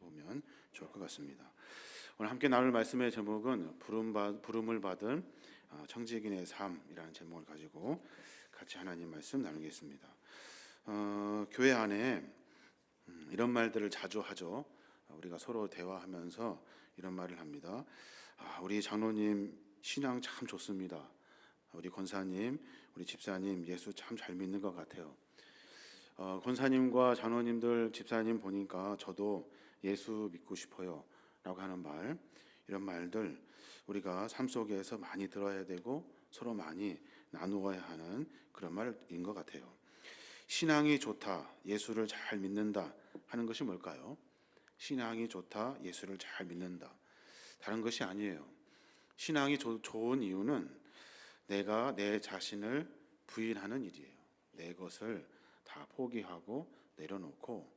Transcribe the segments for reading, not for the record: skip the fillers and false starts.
보면 좋을 것 같습니다. 오늘 함께 나눌 말씀의 제목은 부름을 받은 청지기의 삶이라는 제목을 가지고 같이 하나님 말씀 나누겠습니다. 교회 안에 이런 말들을 자주 하죠. 우리가 서로 대화하면서 이런 말을 합니다. 우리 장로님 신앙 참 좋습니다. 우리 권사님, 우리 집사님 예수 참 잘 믿는 것 같아요. 권사님과 장로님들, 집사님 보니까 저도 예수 믿고 싶어요 라고 하는 말, 이런 말들 우리가 삶 속에서 많이 들어야 되고 서로 많이 나누어야 하는 그런 말인 것 같아요. 신앙이 좋다, 예수를 잘 믿는다 하는 것이 뭘까요? 신앙이 좋다, 예수를 잘 믿는다, 다른 것이 아니에요. 신앙이 좋은 이유는 내가 내 자신을 부인하는 일이에요. 내 것을 다 포기하고 내려놓고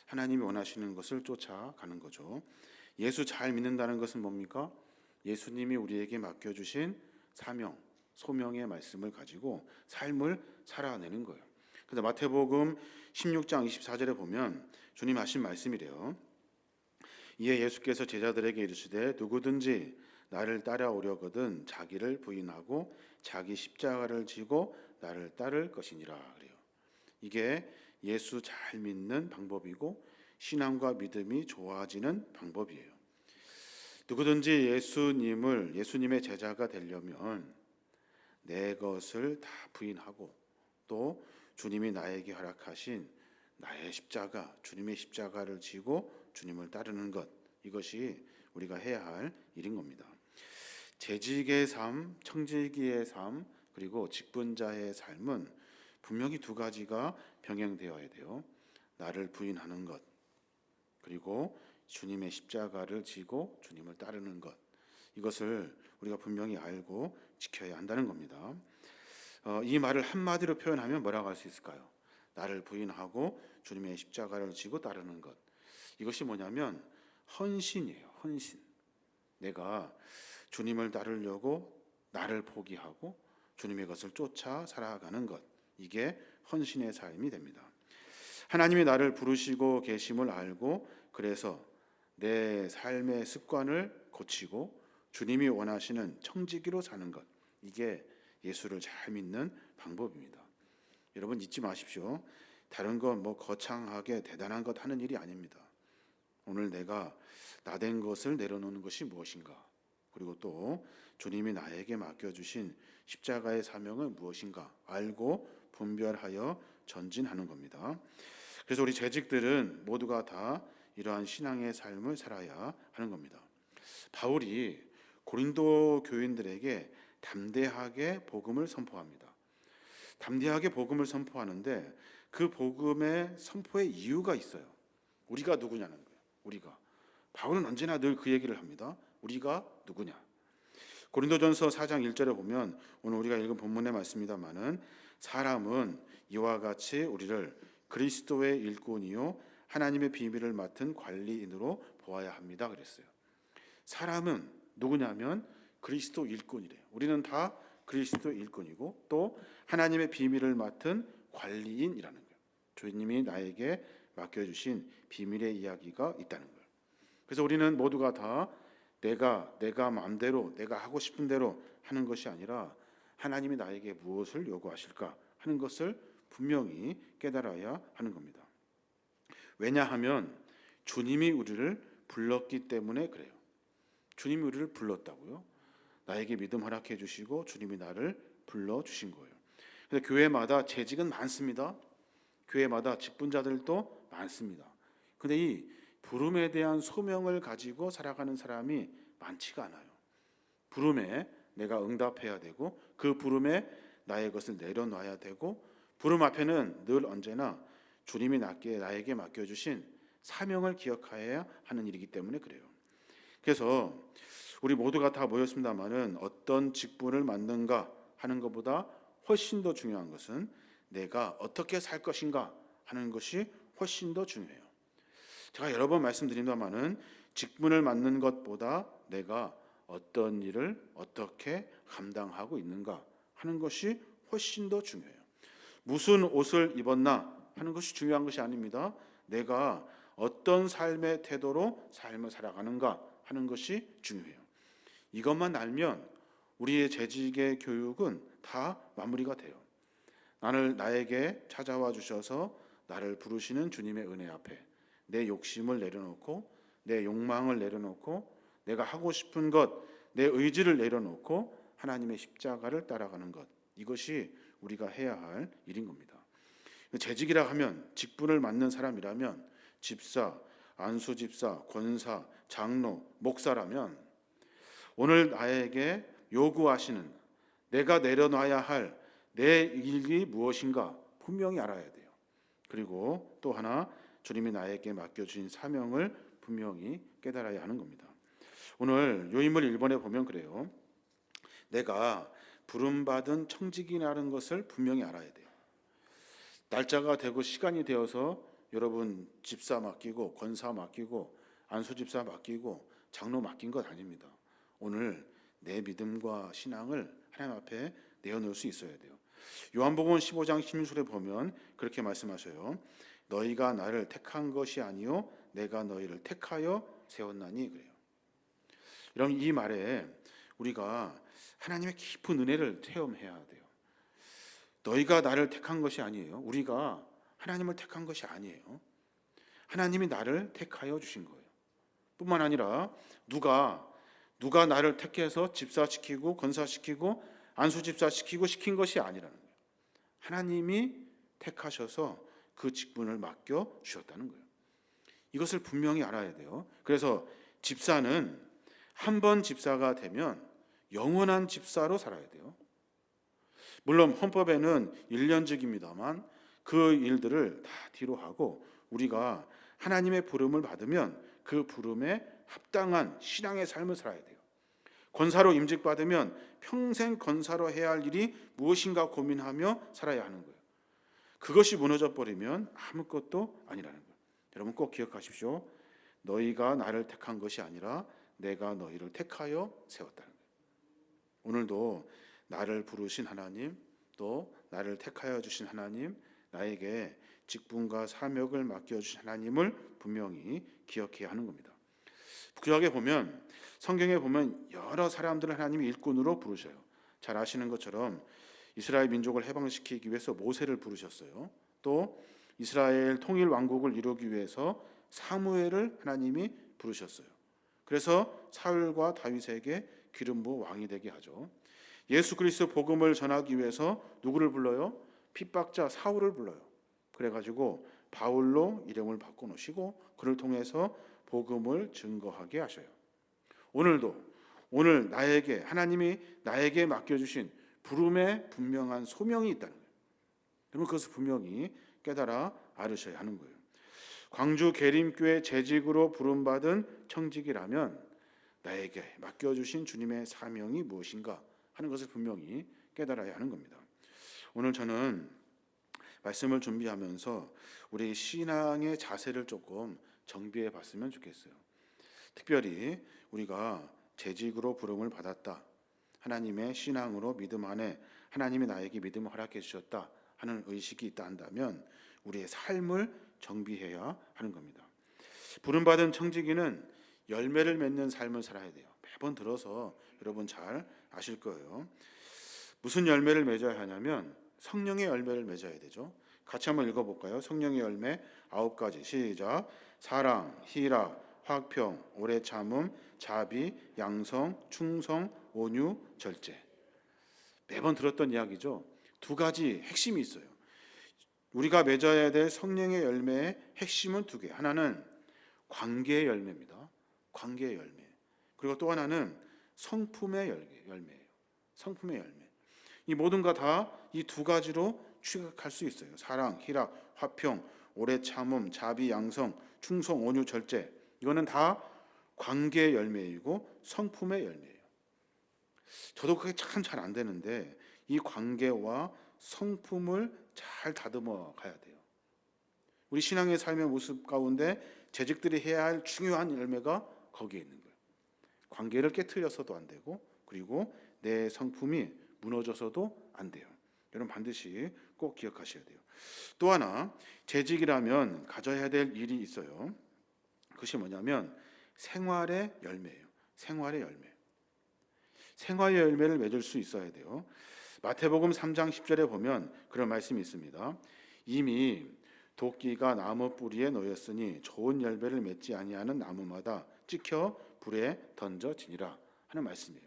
하나님이 원하시는 것을 쫓아가는 거죠. 예수 잘 믿는다는 것은 뭡니까? 예수님이 우리에게 맡겨주신 사명, 소명의 말씀을 가지고 삶을 살아내는 거예요. 그래서 마태복음 16장 24절에 보면 주님 하신 말씀이래요. 이에 예수께서 제자들에게 이르시되 누구든지 나를 따라오려거든 자기를 부인하고 자기 십자가를 지고 나를 따를 것이니라 그래요. 이게 예수 잘 믿는 방법이고 신앙과 믿음이 좋아지는 방법이에요. 누구든지 예수님의 제자가 되려면 내 것을 다 부인하고 또 주님이 나에게 허락하신 나의 십자가, 주님의 십자가를 지고 주님을 따르는 것, 이것이 우리가 해야 할 일인 겁니다. 재직의 삶, 청지기의 삶, 그리고 직분자의 삶은 분명히 두 가지가 병행되어야 돼요. 나를 부인하는 것, 그리고 주님의 십자가를 지고 주님을 따르는 것, 이것을 우리가 분명히 알고 지켜야 한다는 겁니다. 이 말을 한마디로 표현하면 뭐라고 할 수 있을까요? 나를 부인하고 주님의 십자가를 지고 따르는 것, 이것이 뭐냐면 헌신이에요. 헌신. 내가 주님을 따르려고 나를 포기하고 주님의 것을 쫓아 살아가는 것, 이게 헌신의 삶이 됩니다. 하나님이 나를 부르시고 계심을 알고 그래서 내 삶의 습관을 고치고 주님이 원하시는 청지기로 사는 것, 이게 예수를 잘 믿는 방법입니다. 여러분 잊지 마십시오. 다른 건 거창하게 대단한 것 하는 일이 아닙니다. 오늘 내가 나된 것을 내려놓는 것이 무엇인가, 그리고 또 주님이 나에게 맡겨주신 십자가의 사명은 무엇인가 알고 분별하여 전진하는 겁니다. 그래서 우리 재직들은 모두가 다 이러한 신앙의 삶을 살아야 하는 겁니다. 바울이 고린도 교인들에게 담대하게 복음을 선포합니다. 담대하게 복음을 선포하는데 그 복음의 선포의 이유가 있어요. 우리가 누구냐는 거예요. 우리가. 바울은 언제나 늘 그 얘기를 합니다. 우리가 누구냐. 고린도전서 4장 1절에 보면 오늘 우리가 읽은 본문의 말씀입니다마는 사람은 이와 같이 우리를 그리스도의 일꾼이요 하나님의 비밀을 맡은 관리인으로 보아야 합니다 그랬어요. 사람은 누구냐면 그리스도 일꾼이래요. 우리는 다 그리스도 일꾼이고 또 하나님의 비밀을 맡은 관리인이라는 거예요. 주님이 나에게 맡겨주신 비밀의 이야기가 있다는 거예요. 그래서 우리는 모두가 다 내가 마음대로 내가 하고 싶은 대로 하는 것이 아니라 하나님이 나에게 무엇을 요구하실까 하는 것을 분명히 깨달아야 하는 겁니다. 왜냐하면 주님이 우리를 불렀기 때문에 그래요. 주님이 우리를 불렀다고요? 나에게 믿음 허락해 주시고 주님이 나를 불러주신 거예요. 그래서 교회마다 재직은 많습니다. 교회마다 직분자들도 많습니다. 근데 이 부름에 대한 소명을 가지고 살아가는 사람이 많지가 않아요. 부름에 내가 응답해야 되고 그 부름에 나의 것을 내려놔야 되고 부름 앞에는 늘 언제나 주님이 나에게 맡겨주신 사명을 기억해야 하는 일이기 때문에 그래요. 그래서 우리 모두가 다 모였습니다마는 어떤 직분을 맡는가 하는 것보다 훨씬 더 중요한 것은 내가 어떻게 살 것인가 하는 것이 훨씬 더 중요해요. 제가 여러 번 말씀드립니다마는 직분을 맡는 것보다 내가 어떤 일을 어떻게 감당하고 있는가 하는 것이 훨씬 더 중요해요. 무슨 옷을 입었나 하는 것이 중요한 것이 아닙니다. 내가 어떤 삶의 태도로 삶을 살아가는가 하는 것이 중요해요. 이것만 알면 우리의 재직의 교육은 다 마무리가 돼요. 나에게 찾아와 주셔서 나를 부르시는 주님의 은혜 앞에 내 욕심을 내려놓고 내 욕망을 내려놓고 내가 하고 싶은 것, 내 의지를 내려놓고 하나님의 십자가를 따라가는 것, 이것이 우리가 해야 할 일인 겁니다. 재직이라 하면 직분을 맡는 사람이라면 집사, 안수집사, 권사, 장로, 목사라면 오늘 나에게 요구하시는 내가 내려놔야 할 내 일이 무엇인가 분명히 알아야 돼요. 그리고 또 하나 주님이 나에게 맡겨주신 사명을 분명히 깨달아야 하는 겁니다. 오늘 요인물 1번에 보면 그래요. 내가 부름받은 청직이라는 것을 분명히 알아야 돼요. 날짜가 되고 시간이 되어서 여러분 집사 맡기고 권사 맡기고 안수집사 맡기고 장로 맡긴 것 아닙니다. 오늘 내 믿음과 신앙을 하나님 앞에 내어놓을 수 있어야 돼요. 요한복음 15장 16절에 보면 그렇게 말씀하셔요. 너희가 나를 택한 것이 아니요 내가 너희를 택하여 세웠나니 그래요. 여러분 이 말에 우리가 하나님의 깊은 은혜를 체험해야 돼요. 너희가 나를 택한 것이 아니에요. 우리가 하나님을 택한 것이 아니에요. 하나님이 나를 택하여 주신 거예요. 뿐만 아니라 누가 나를 택해서 집사시키고 권사시키고 안수집사시키고 시킨 것이 아니라는 거예요. 하나님이 택하셔서 그 직분을 맡겨 주셨다는 거예요. 이것을 분명히 알아야 돼요. 그래서 집사는 한 번 집사가 되면 영원한 집사로 살아야 돼요. 물론 헌법에는 1년직입니다만 그 일들을 다 뒤로 하고 우리가 하나님의 부름을 받으면 그 부름에 합당한 신앙의 삶을 살아야 돼요. 권사로 임직받으면 평생 권사로 해야 할 일이 무엇인가 고민하며 살아야 하는 거예요. 그것이 무너져 버리면 아무것도 아니라는 거예요. 여러분 꼭 기억하십시오. 너희가 나를 택한 것이 아니라 내가 너희를 택하여 세웠다는 거예요. 오늘도 나를 부르신 하나님, 또 나를 택하여 주신 하나님, 나에게 직분과 사명을 맡겨주신 하나님을 분명히 기억해야 하는 겁니다. 구약에 보면 성경에 보면 여러 사람들을 하나님이 일꾼으로 부르셔요. 잘 아시는 것처럼 이스라엘 민족을 해방시키기 위해서 모세를 부르셨어요. 또 이스라엘 통일 왕국을 이루기 위해서 사무엘을 하나님이 부르셨어요. 그래서 사울과 다윗에게 기름 부어 왕이 되게 하죠. 예수 그리스도 복음을 전하기 위해서 누구를 불러요? 핍박자 사울을 불러요. 그래가지고 바울로 이름을 바꿔놓으시고 그를 통해서 복음을 증거하게 하셔요. 오늘 하나님이 나에게 맡겨주신 부름의 분명한 소명이 있다는 거예요. 그러면 그것을 분명히 깨달아 알으셔야 하는 거예요. 광주 계림교회 재직으로 부름받은 청직이라면 나에게 맡겨주신 주님의 사명이 무엇인가 하는 것을 분명히 깨달아야 하는 겁니다. 오늘 저는 말씀을 준비하면서 우리 신앙의 자세를 조금 정비해 봤으면 좋겠어요. 특별히 우리가 재직으로 부름을 받았다. 하나님의 신앙으로 믿음 안에 하나님이 나에게 믿음을 허락해 주셨다 하는 의식이 있다 한다면 우리의 삶을 정비해야 하는 겁니다. 부름받은 청지기는 열매를 맺는 삶을 살아야 돼요. 매번 들어서 여러분 잘 아실 거예요. 무슨 열매를 맺어야 하냐면 성령의 열매를 맺어야 되죠. 같이 한번 읽어볼까요? 성령의 열매 9가지 시작. 사랑, 희락, 화평, 오래 참음, 자비, 양성, 충성, 온유, 절제. 매번 들었던 이야기죠. 2가지 핵심이 있어요. 우리가 맺어야 될 성령의 열매의 핵심은 2개. 하나는 관계의 열매입니다. 관계의 열매. 그리고 또 하나는 성품의 열매예요. 성품의 열매. 이 모든 거 다 이 2가지로 취급할 수 있어요. 사랑, 희락, 화평, 오래 참음, 자비, 양성, 충성, 온유, 절제. 이거는 다 관계의 열매이고 성품의 열매예요. 저도 그게 참 잘 안 되는데 이 관계와 성품을 잘 다듬어 가야 돼요. 우리 신앙의 삶의 모습 가운데 재직들이 해야 할 중요한 열매가 거기에 있는 거예요. 관계를 깨트려서도 안 되고 그리고 내 성품이 무너져서도 안 돼요. 여러분 반드시 꼭 꼭 기억하셔야 돼요. 또 하나 재직이라면 가져야 될 일이 있어요. 그것이 뭐냐면 생활의 열매예요. 생활의 열매. 생활의 열매를 맺을 수 있어야 돼요. 마태복음 3장 10절에 보면 그런 말씀이 있습니다. 이미 도끼가 나무 뿌리에 놓였으니 좋은 열매를 맺지 아니하는 나무마다 찍혀 불에 던져지니라 하는 말씀이에요.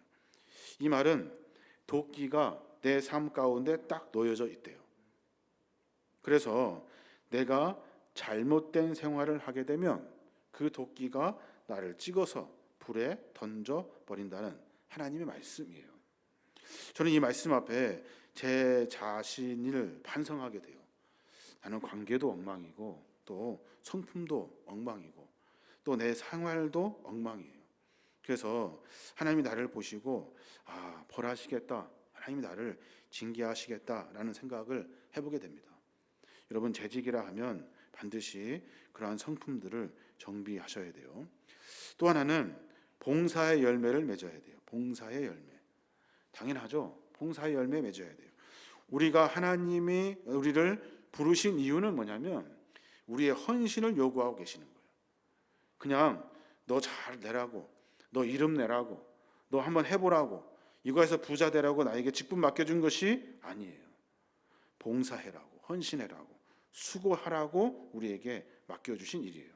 이 말은 도끼가 내 삶 가운데 딱 놓여져 있대요. 그래서 내가 잘못된 생활을 하게 되면 그 도끼가 나를 찍어서 불에 던져 버린다는 하나님의 말씀이에요. 저는 이 말씀 앞에 제 자신을 반성하게 돼요. 나는 관계도 엉망이고 또 성품도 엉망이고 또 내 생활도 엉망이에요. 그래서 하나님이 나를 보시고 벌하시겠다, 하나님이 나를 징계하시겠다라는 생각을 해보게 됩니다. 여러분 재직이라 하면 반드시 그러한 성품들을 정비하셔야 돼요. 또 하나는 봉사의 열매를 맺어야 돼요. 봉사의 열매. 당연하죠. 봉사의 열매 맺어야 돼요. 우리가 하나님이 우리를 부르신 이유는 뭐냐면 우리의 헌신을 요구하고 계시는 거예요. 그냥 너 잘 내라고, 너 이름 내라고, 너 한번 해보라고, 이거에서 부자 되라고 나에게 직분 맡겨준 것이 아니에요. 봉사해라고, 헌신해라고, 수고하라고 우리에게 맡겨주신 일이에요.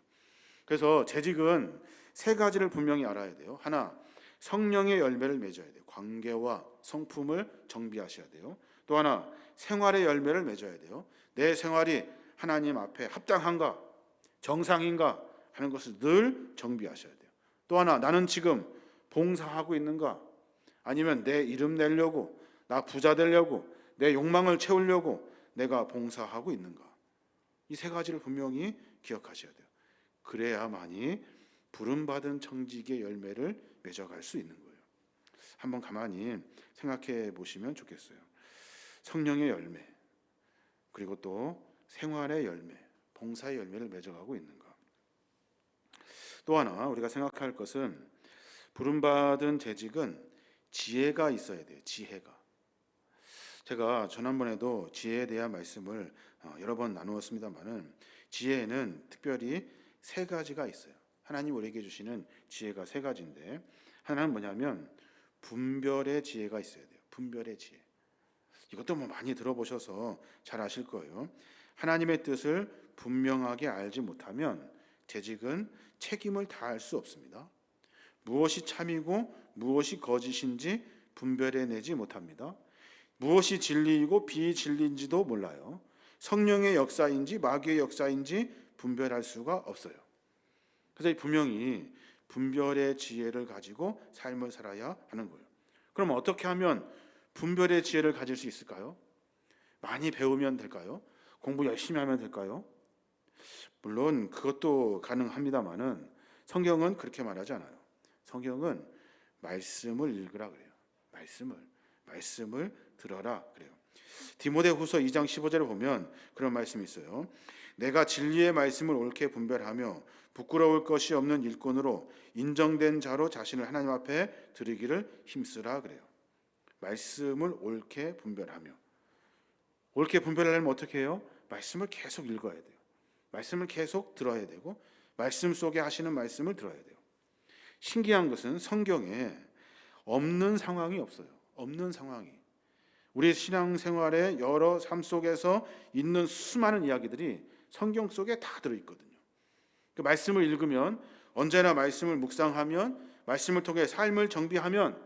그래서 재직은 세 가지를 분명히 알아야 돼요. 하나, 성령의 열매를 맺어야 돼요. 관계와 성품을 정비하셔야 돼요. 또 하나, 생활의 열매를 맺어야 돼요. 내 생활이 하나님 앞에 합당한가, 정상인가 하는 것을 늘 정비하셔야 돼요. 또 하나, 나는 지금 봉사하고 있는가, 아니면 내 이름 내려고, 나 부자 되려고, 내 욕망을 채우려고 내가 봉사하고 있는가. 이 세 가지를 분명히 기억하셔야 돼요. 그래야만이 부름받은 청직의 열매를 맺어갈 수 있는 거예요. 한번 가만히 생각해 보시면 좋겠어요. 성령의 열매, 그리고 또 생활의 열매, 봉사의 열매를 맺어가고 있는가. 또 하나 우리가 생각할 것은 부름받은 재직은 지혜가 있어야 돼요. 지혜가. 제가 지난번에도 지혜에 대한 말씀을 여러 번 나누었습니다만은 지혜에는 특별히 세 가지가 있어요. 하나님 우리에게 주시는 지혜가 세 가지인데, 하나는 뭐냐면 분별의 지혜가 있어야 돼요. 분별의 지혜. 이것도 많이 들어보셔서 잘 아실 거예요. 하나님의 뜻을 분명하게 알지 못하면 재직은 책임을 다할 수 없습니다. 무엇이 참이고 무엇이 거짓인지 분별해내지 못합니다. 무엇이 진리이고 비진리인지도 몰라요. 성령의 역사인지 마귀의 역사인지 분별할 수가 없어요. 그래서 분명히 분별의 지혜를 가지고 삶을 살아야 하는 거예요. 그럼 어떻게 하면 분별의 지혜를 가질 수 있을까요? 많이 배우면 될까요? 공부 열심히 하면 될까요? 물론 그것도 가능합니다만은 성경은 그렇게 말하지 않아요. 성경은 말씀을 읽으라 그래요. 말씀을 들어라 그래요. 디모데후서 2장 15절에 보면 그런 말씀이 있어요. 내가 진리의 말씀을 옳게 분별하며 부끄러울 것이 없는 일꾼으로 인정된 자로 자신을 하나님 앞에 드리기를 힘쓰라 그래요. 말씀을 옳게 분별하며. 옳게 분별하려면 어떻게 해요? 말씀을 계속 읽어야 돼요. 말씀을 계속 들어야 되고 말씀 속에 하시는 말씀을 들어야 돼요. 신기한 것은 성경에 없는 상황이 없어요. 없는 상황이. 우리 신앙생활의 여러 삶 속에서 있는 수많은 이야기들이 성경 속에 다 들어있거든요. 그 말씀을 읽으면, 언제나 말씀을 묵상하면, 말씀을 통해 삶을 정비하면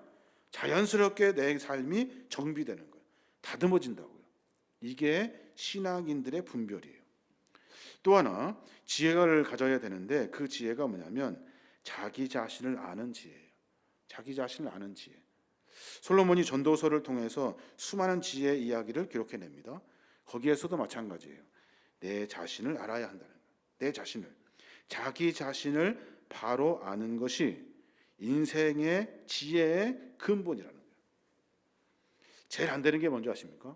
자연스럽게 내 삶이 정비되는 거예요. 다듬어진다고요. 이게 신앙인들의 분별이에요. 또 하나 지혜를 가져야 되는데 그 지혜가 뭐냐면 자기 자신을 아는 지혜예요. 자기 자신을 아는 지혜. 솔로몬이 전도서를 통해서 수많은 지혜의 이야기를 기록해냅니다. 거기에서도 마찬가지예요. 내 자신을 알아야 한다는 거예요. 내 자신을. 자기 자신을 바로 아는 것이 인생의 지혜의 근본이라는 거예요. 제일 안 되는 게 뭔지 아십니까?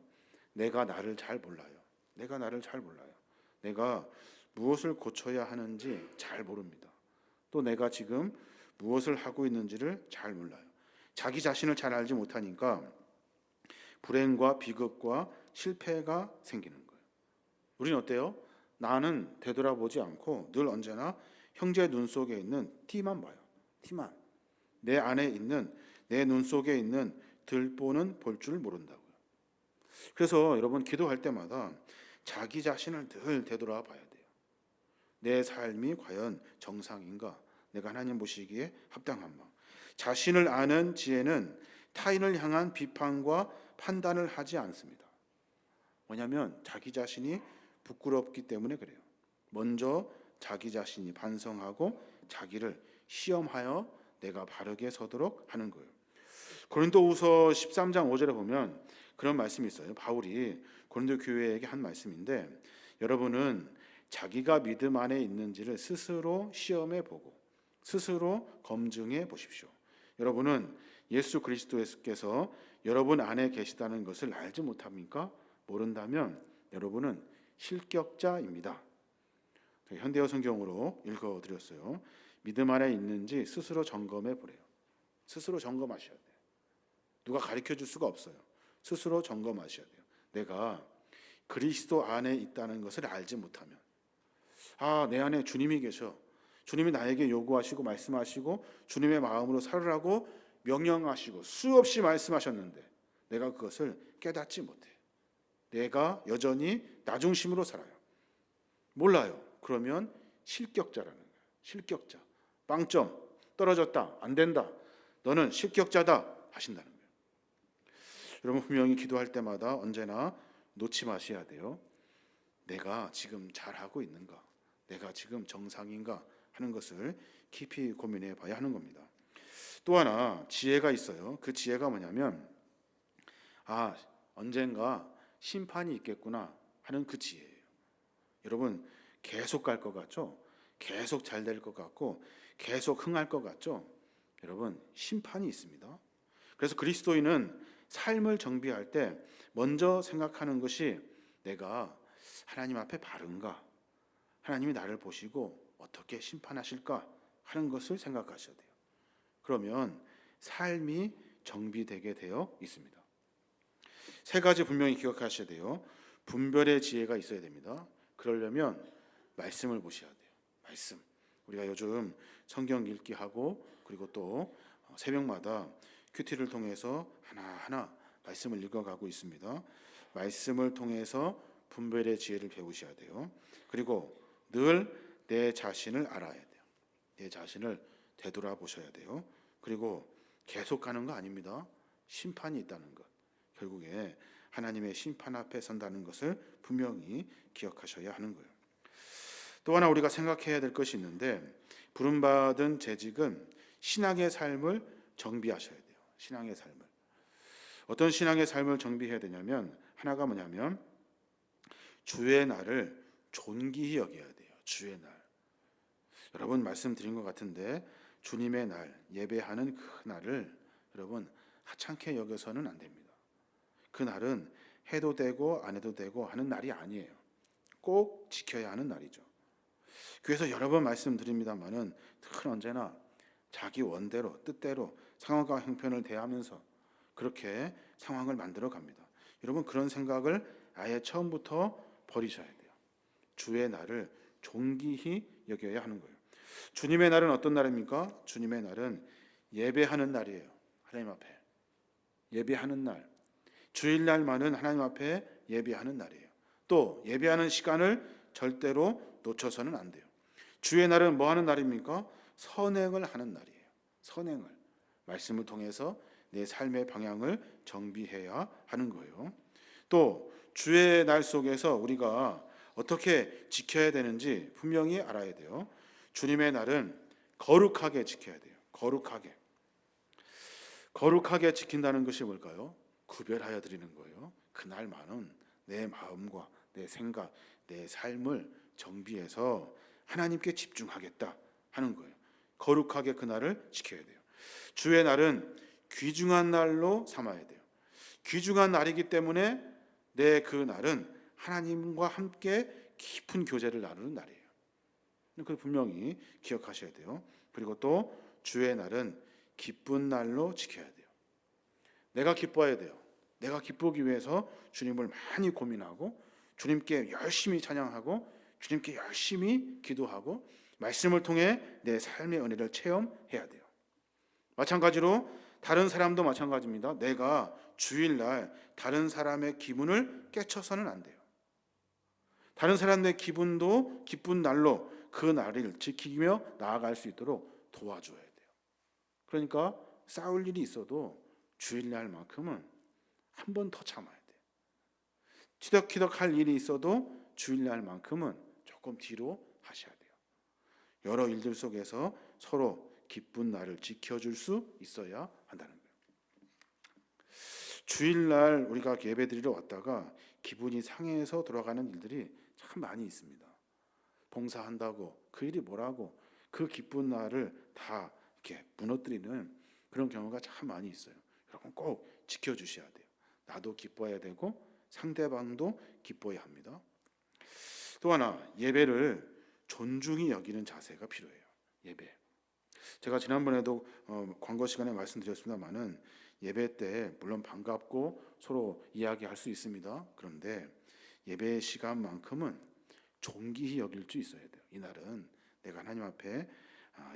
내가 나를 잘 몰라요. 내가 무엇을 고쳐야 하는지 잘 모릅니다. 또 내가 지금 무엇을 하고 있는지를 잘 몰라요. 자기 자신을 잘 알지 못하니까 불행과 비극과 실패가 생기는 거예요. 우리는 어때요? 나는 되돌아보지 않고 늘 언제나 형제 눈 속에 있는 티만 봐요. 티만. 내 안에 있는, 내 눈 속에 있는 들보는 볼 줄 모른다고요. 그래서 여러분 기도할 때마다 자기 자신을 늘 되돌아봐야 돼요. 내 삶이 과연 정상인가? 내가 하나님 보시기에 합당한가? 자신을 아는 지혜는 타인을 향한 비판과 판단을 하지 않습니다. 뭐냐면 자기 자신이 부끄럽기 때문에 그래요. 먼저 자기 자신이 반성하고 자기를 시험하여 내가 바르게 서도록 하는 거예요. 고린도후서 13장 5절에 보면 그런 말씀이 있어요. 바울이 고린도 교회에게 한 말씀인데, 여러분은 자기가 믿음 안에 있는지를 스스로 시험해 보고 스스로 검증해 보십시오. 여러분은 예수 그리스도께서 여러분 안에 계시다는 것을 알지 못합니까? 모른다면 여러분은 실격자입니다. 현대어 성경으로 읽어드렸어요. 믿음 안에 있는지 스스로 점검해 보래요. 스스로 점검하셔야 돼요. 누가 가르쳐 줄 수가 없어요. 스스로 점검하셔야 돼요. 내가 그리스도 안에 있다는 것을 알지 못하면, 내 안에 주님이 계셔. 주님이 나에게 요구하시고 말씀하시고 주님의 마음으로 살으라고 명령하시고 수없이 말씀하셨는데 내가 그것을 깨닫지 못해. 내가 여전히 나 중심으로 살아요. 몰라요. 그러면 실격자라는 거예요. 실격자. 빵점. 떨어졌다. 안 된다. 너는 실격자다 하신다는 거예요. 여러분 분명히 기도할 때마다 언제나 놓지 마셔야 돼요. 내가 지금 잘하고 있는가? 내가 지금 정상인가? 하는 것을 깊이 고민해 봐야 하는 겁니다. 또 하나 지혜가 있어요. 그 지혜가 뭐냐면 언젠가 심판이 있겠구나 하는 그 지혜예요. 여러분 계속 갈 것 같죠? 계속 잘 될 것 같고 계속 흥할 것 같죠? 여러분 심판이 있습니다. 그래서 그리스도인은 삶을 정비할 때 먼저 생각하는 것이 내가 하나님 앞에 바른가? 하나님이 나를 보시고 어떻게 심판하실까 하는 것을 생각하셔야 돼요. 그러면 삶이 정비되게 되어 있습니다. 세 가지 분명히 기억하셔야 돼요. 분별의 지혜가 있어야 됩니다. 그러려면 말씀을 보셔야 돼요. 말씀. 우리가 요즘 성경 읽기 하고 그리고 또 새벽마다 큐티를 통해서 하나하나 말씀을 읽어가고 있습니다. 말씀을 통해서 분별의 지혜를 배우셔야 돼요. 그리고 늘 내 자신을 알아야 돼요. 내 자신을 되돌아보셔야 돼요. 그리고 계속 가는 거 아닙니다. 심판이 있다는 것. 결국에 하나님의 심판 앞에 선다는 것을 분명히 기억하셔야 하는 거예요. 또 하나 우리가 생각해야 될 것이 있는데, 부름받은 재직은 신앙의 삶을 정비하셔야 돼요. 신앙의 삶을. 어떤 신앙의 삶을 정비해야 되냐면 하나가 뭐냐면 주의 날을 존귀히 여겨야 돼요. 주의 날. 여러분 말씀드린 것 같은데 주님의 날, 예배하는 그 날을 여러분 하찮게 여겨서는 안 됩니다. 그 날은 해도 되고 안 해도 되고 하는 날이 아니에요. 꼭 지켜야 하는 날이죠. 그래서 여러 번 말씀드립니다만은 늘 언제나 자기 원대로 뜻대로 상황과 형편을 대하면서 그렇게 상황을 만들어 갑니다. 여러분 그런 생각을 아예 처음부터 버리셔야 돼요. 주의 날을 존귀히 여겨야 하는 거예요. 주님의 날은 어떤 날입니까? 주님의 날은 예배하는 날이에요. 하나님 앞에 예배하는 날. 주일날만은 하나님 앞에 예배하는 날이에요. 또 예배하는 시간을 절대로 놓쳐서는 안 돼요. 주의 날은 뭐 하는 날입니까? 선행을 하는 날이에요. 선행을. 말씀을 통해서 내 삶의 방향을 정비해야 하는 거예요. 또 주의 날 속에서 우리가 어떻게 지켜야 되는지 분명히 알아야 돼요. 주님의 날은 거룩하게 지켜야 돼요. 거룩하게 지킨다는 것이 뭘까요? 구별하여 드리는 거예요. 그날만은 내 마음과 내 생각, 내 삶을 정비해서 하나님께 집중하겠다 하는 거예요. 거룩하게 그날을 지켜야 돼요. 주의 날은 귀중한 날로 삼아야 돼요. 귀중한 날이기 때문에 내 그 날은 하나님과 함께 깊은 교제를 나누는 날이에요. 그걸 분명히 기억하셔야 돼요. 그리고 또 주의 날은 기쁜 날로 지켜야 돼요. 내가 기뻐해야 돼요. 내가 기쁘기 위해서 주님을 많이 고민하고 주님께 열심히 찬양하고 주님께 열심히 기도하고 말씀을 통해 내 삶의 은혜를 체험해야 돼요. 마찬가지로 다른 사람도 마찬가지입니다. 내가 주일날 다른 사람의 기분을 깨쳐서는 안 돼요. 다른 사람의 기분도 기쁜 날로 그 날을 지키며 나아갈 수 있도록 도와줘야 돼요. 그러니까 싸울 일이 있어도 주일날만큼은 한 번 더 참아야 돼요. 티덕티덕할 일이 있어도 주일날만큼은 조금 뒤로 하셔야 돼요. 여러 일들 속에서 서로 기쁜 날을 지켜줄 수 있어야 한다는 거예요. 주일날 우리가 예배드리러 왔다가 기분이 상해서 돌아가는 일들이 참 많이 있습니다. 봉사한다고 그 일이 뭐라고 그 기쁜 날을 다 이렇게 무너뜨리는 그런 경우가 참 많이 있어요. 여러분 꼭 지켜주셔야 돼요. 나도 기뻐해야 되고 상대방도 기뻐해야 합니다. 또 하나, 예배를 존중히 여기는 자세가 필요해요. 예배. 제가 지난번에도 광고 시간에 말씀드렸습니다만은 예배 때 물론 반갑고 서로 이야기할 수 있습니다. 그런데 예배 시간만큼은 존귀히 여길 수 있어야 돼요. 이날은 내가 하나님 앞에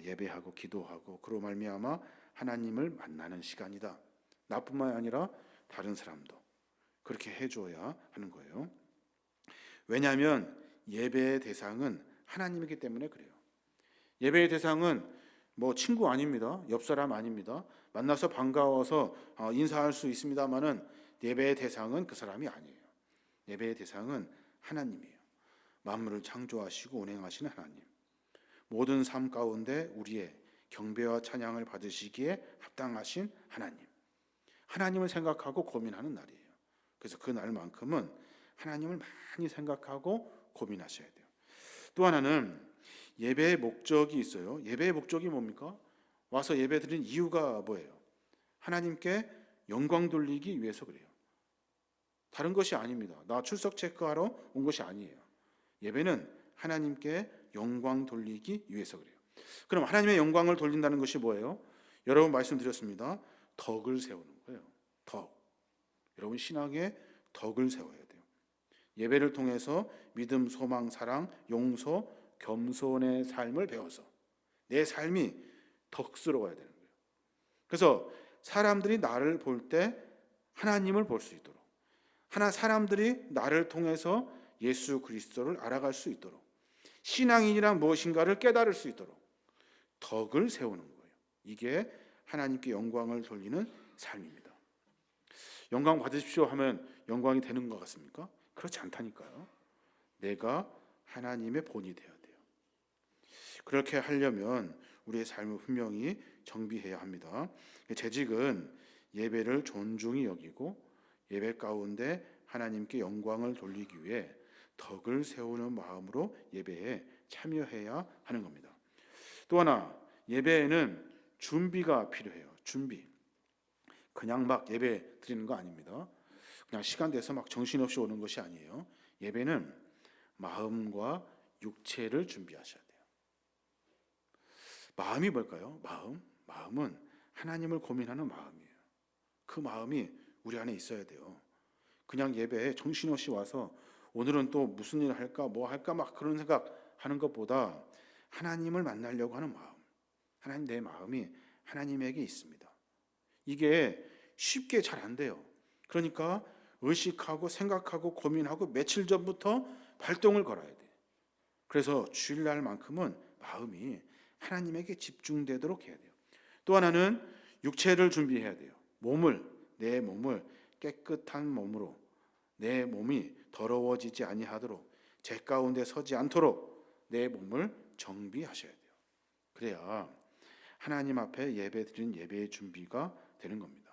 예배하고 기도하고 그로 말미암아 하나님을 만나는 시간이다. 나뿐만 아니라 다른 사람도 그렇게 해줘야 하는 거예요. 왜냐하면 예배의 대상은 하나님이기 때문에 그래요. 예배의 대상은 뭐 친구 아닙니다. 옆 사람 아닙니다. 만나서 반가워서 인사할 수 있습니다만은 예배의 대상은 그 사람이 아니에요. 예배의 대상은 하나님이에요. 만물을 창조하시고 운행하시는 하나님. 모든 삶 가운데 우리의 경배와 찬양을 받으시기에 합당하신 하나님. 하나님을 생각하고 고민하는 날이에요. 그래서 그 날만큼은 하나님을 많이 생각하고 고민하셔야 돼요. 또 하나는 예배의 목적이 있어요. 예배의 목적이 뭡니까? 와서 예배 드리는 이유가 뭐예요? 하나님께 영광 돌리기 위해서 그래요. 다른 것이 아닙니다. 나 출석 체크하러 온 것이 아니에요. 예배는 하나님께 영광 돌리기 위해서 그래요. 그럼 하나님의 영광을 돌린다는 것이 뭐예요? 여러분 말씀드렸습니다. 덕을 세우는 거예요. 덕. 여러분 신앙에 덕을 세워야 돼요. 예배를 통해서 믿음, 소망, 사랑, 용서, 겸손의 삶을 배워서 내 삶이 덕스러워야 되는 거예요. 그래서 사람들이 나를 볼 때 하나님을 볼 수 있도록 사람들이 나를 통해서 예수 그리스도를 알아갈 수 있도록 신앙인이란 무엇인가를 깨달을 수 있도록 덕을 세우는 거예요. 이게 하나님께 영광을 돌리는 삶입니다. 영광 받으십시오 하면 영광이 되는 것 같습니까? 그렇지 않다니까요. 내가 하나님의 본이 되어야 돼요. 그렇게 하려면 우리의 삶을 분명히 정비해야 합니다. 재직은 예배를 존중히 여기고 예배 가운데 하나님께 영광을 돌리기 위해 덕을 세우는 마음으로 예배에 참여해야 하는 겁니다. 또 하나, 예배에는 준비가 필요해요. 준비. 그냥 막 예배 드리는 거 아닙니다. 그냥 시간 돼서 막 정신없이 오는 것이 아니에요. 예배는 마음과 육체를 준비하셔야 돼요. 마음이 뭘까요? 마음은 하나님을 고민하는 마음이에요. 그 마음이 우리 안에 있어야 돼요. 그냥 예배에 정신없이 와서 오늘은 또 무슨 일을 할까 뭐 할까 막 그런 생각하는 것보다 하나님을 만나려고 하는 마음, 하나님 내 마음이 하나님에게 있습니다. 이게 쉽게 잘 안 돼요. 그러니까 의식하고 생각하고 고민하고 며칠 전부터 발동을 걸어야 돼요. 그래서 주일날만큼은 마음이 하나님에게 집중되도록 해야 돼요. 또 하나는 육체를 준비해야 돼요. 내 몸을 깨끗한 몸으로 내 몸이 더러워지지 아니하도록 제 가운데 서지 않도록 내 몸을 정비하셔야 돼요. 그래야 하나님 앞에 예배 드리는 예배의 준비가 되는 겁니다.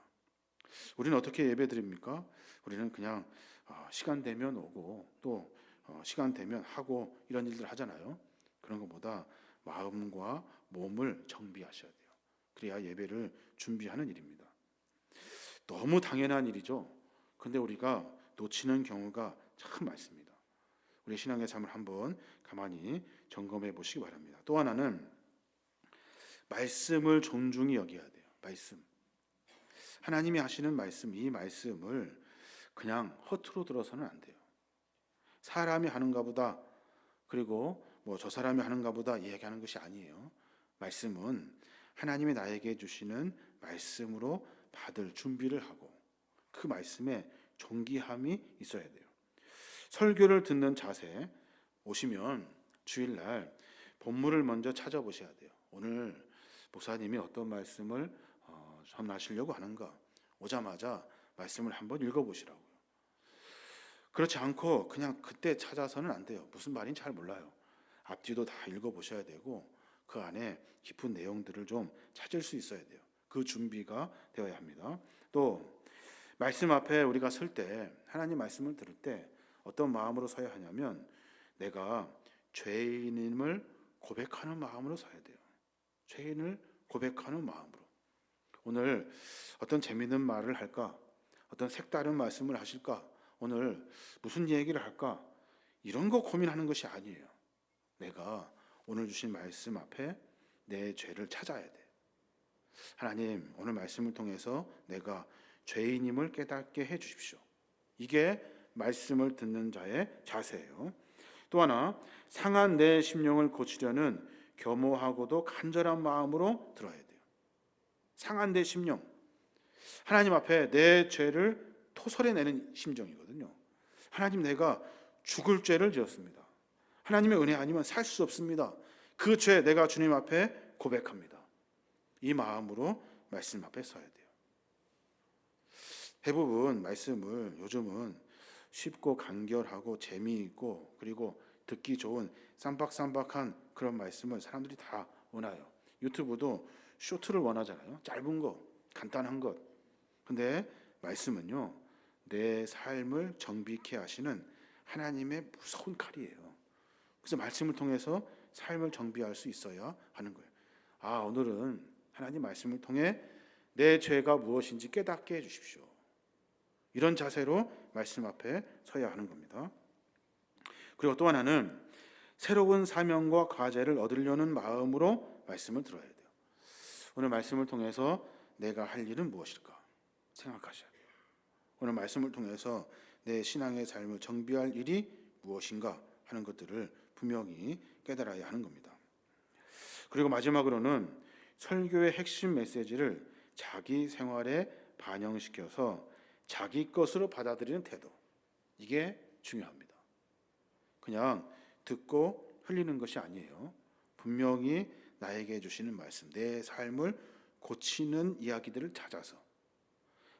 우리는 어떻게 예배 드립니까? 우리는 그냥 시간 되면 오고 또 시간 되면 하고 이런 일들 하잖아요. 그런 것보다 마음과 몸을 정비하셔야 돼요. 그래야 예배를 준비하는 일입니다. 너무 당연한 일이죠. 근데 우리가 놓치는 경우가 참 많습니다. 우리 신앙의 삶을 한번 가만히 점검해 보시기 바랍니다. 또 하나는 말씀을 존중히 여겨야 돼요. 말씀. 하나님이 하시는 말씀, 이 말씀을 그냥 허투루 들어서는 안 돼요. 사람이 하는가 보다, 그리고 뭐 저 사람이 하는가 보다 이야기하는 것이 아니에요. 말씀은 하나님이 나에게 주시는 말씀으로 받을 준비를 하고 그 말씀에 존귀함이 있어야 돼요. 설교를 듣는 자세, 오시면 주일날 본문을 먼저 찾아보셔야 돼요. 오늘 목사님이 어떤 말씀을 전하시려고 하는가, 오자마자 말씀을 한번 읽어보시라고요. 그렇지 않고 그냥 그때 찾아서는 안 돼요. 무슨 말인지 잘 몰라요. 앞뒤도 다 읽어보셔야 되고 그 안에 깊은 내용들을 좀 찾을 수 있어야 돼요. 그 준비가 되어야 합니다. 또 말씀 앞에 우리가 설 때, 하나님 말씀을 들을 때 어떤 마음으로 서야 하냐면 내가 죄인임을 고백하는 마음으로 서야 돼요. 죄인을 고백하는 마음으로. 오늘 어떤 재미있는 말을 할까? 어떤 색다른 말씀을 하실까? 오늘 무슨 얘기를 할까? 이런 거 고민하는 것이 아니에요. 내가 오늘 주신 말씀 앞에 내 죄를 찾아야 돼. 하나님, 오늘 말씀을 통해서 내가 죄인임을 깨닫게 해 주십시오. 이게 말씀을 듣는 자의 자세예요. 또 하나, 상한 내 심령을 고치려는 겸허하고도 간절한 마음으로 들어야 돼요. 상한 내 심령, 하나님 앞에 내 죄를 토설해내는 심정이거든요. 하나님, 내가 죽을 죄를 지었습니다. 하나님의 은혜 아니면 살 수 없습니다. 그 죄 내가 주님 앞에 고백합니다. 이 마음으로 말씀 앞에 서야 돼요. 대부분 말씀을 요즘은 쉽고 간결하고 재미있고 그리고 듣기 좋은 쌈박쌈박한 그런 말씀을 사람들이 다 원해요. 유튜브도 쇼트를 원하잖아요. 짧은 거, 간단한 것. 근데 말씀은요, 내 삶을 정비케 하시는 하나님의 무서운 칼이에요. 그래서 말씀을 통해서 삶을 정비할 수 있어야 하는 거예요. 오늘은 하나님 말씀을 통해 내 죄가 무엇인지 깨닫게 해주십시오. 이런 자세로 말씀 앞에 서야 하는 겁니다. 그리고 또 하나는 새로운 사명과 과제를 얻으려는 마음으로 말씀을 들어야 돼요. 오늘 말씀을 통해서 내가 할 일은 무엇일까 생각하셔야 돼요. 오늘 말씀을 통해서 내 신앙의 삶을 정비할 일이 무엇인가 하는 것들을 분명히 깨달아야 하는 겁니다. 그리고 마지막으로는 설교의 핵심 메시지를 자기 생활에 반영시켜서 자기 것으로 받아들이는 태도, 이게 중요합니다. 그냥 듣고 흘리는 것이 아니에요. 분명히 나에게 주시는 말씀, 내 삶을 고치는 이야기들을 찾아서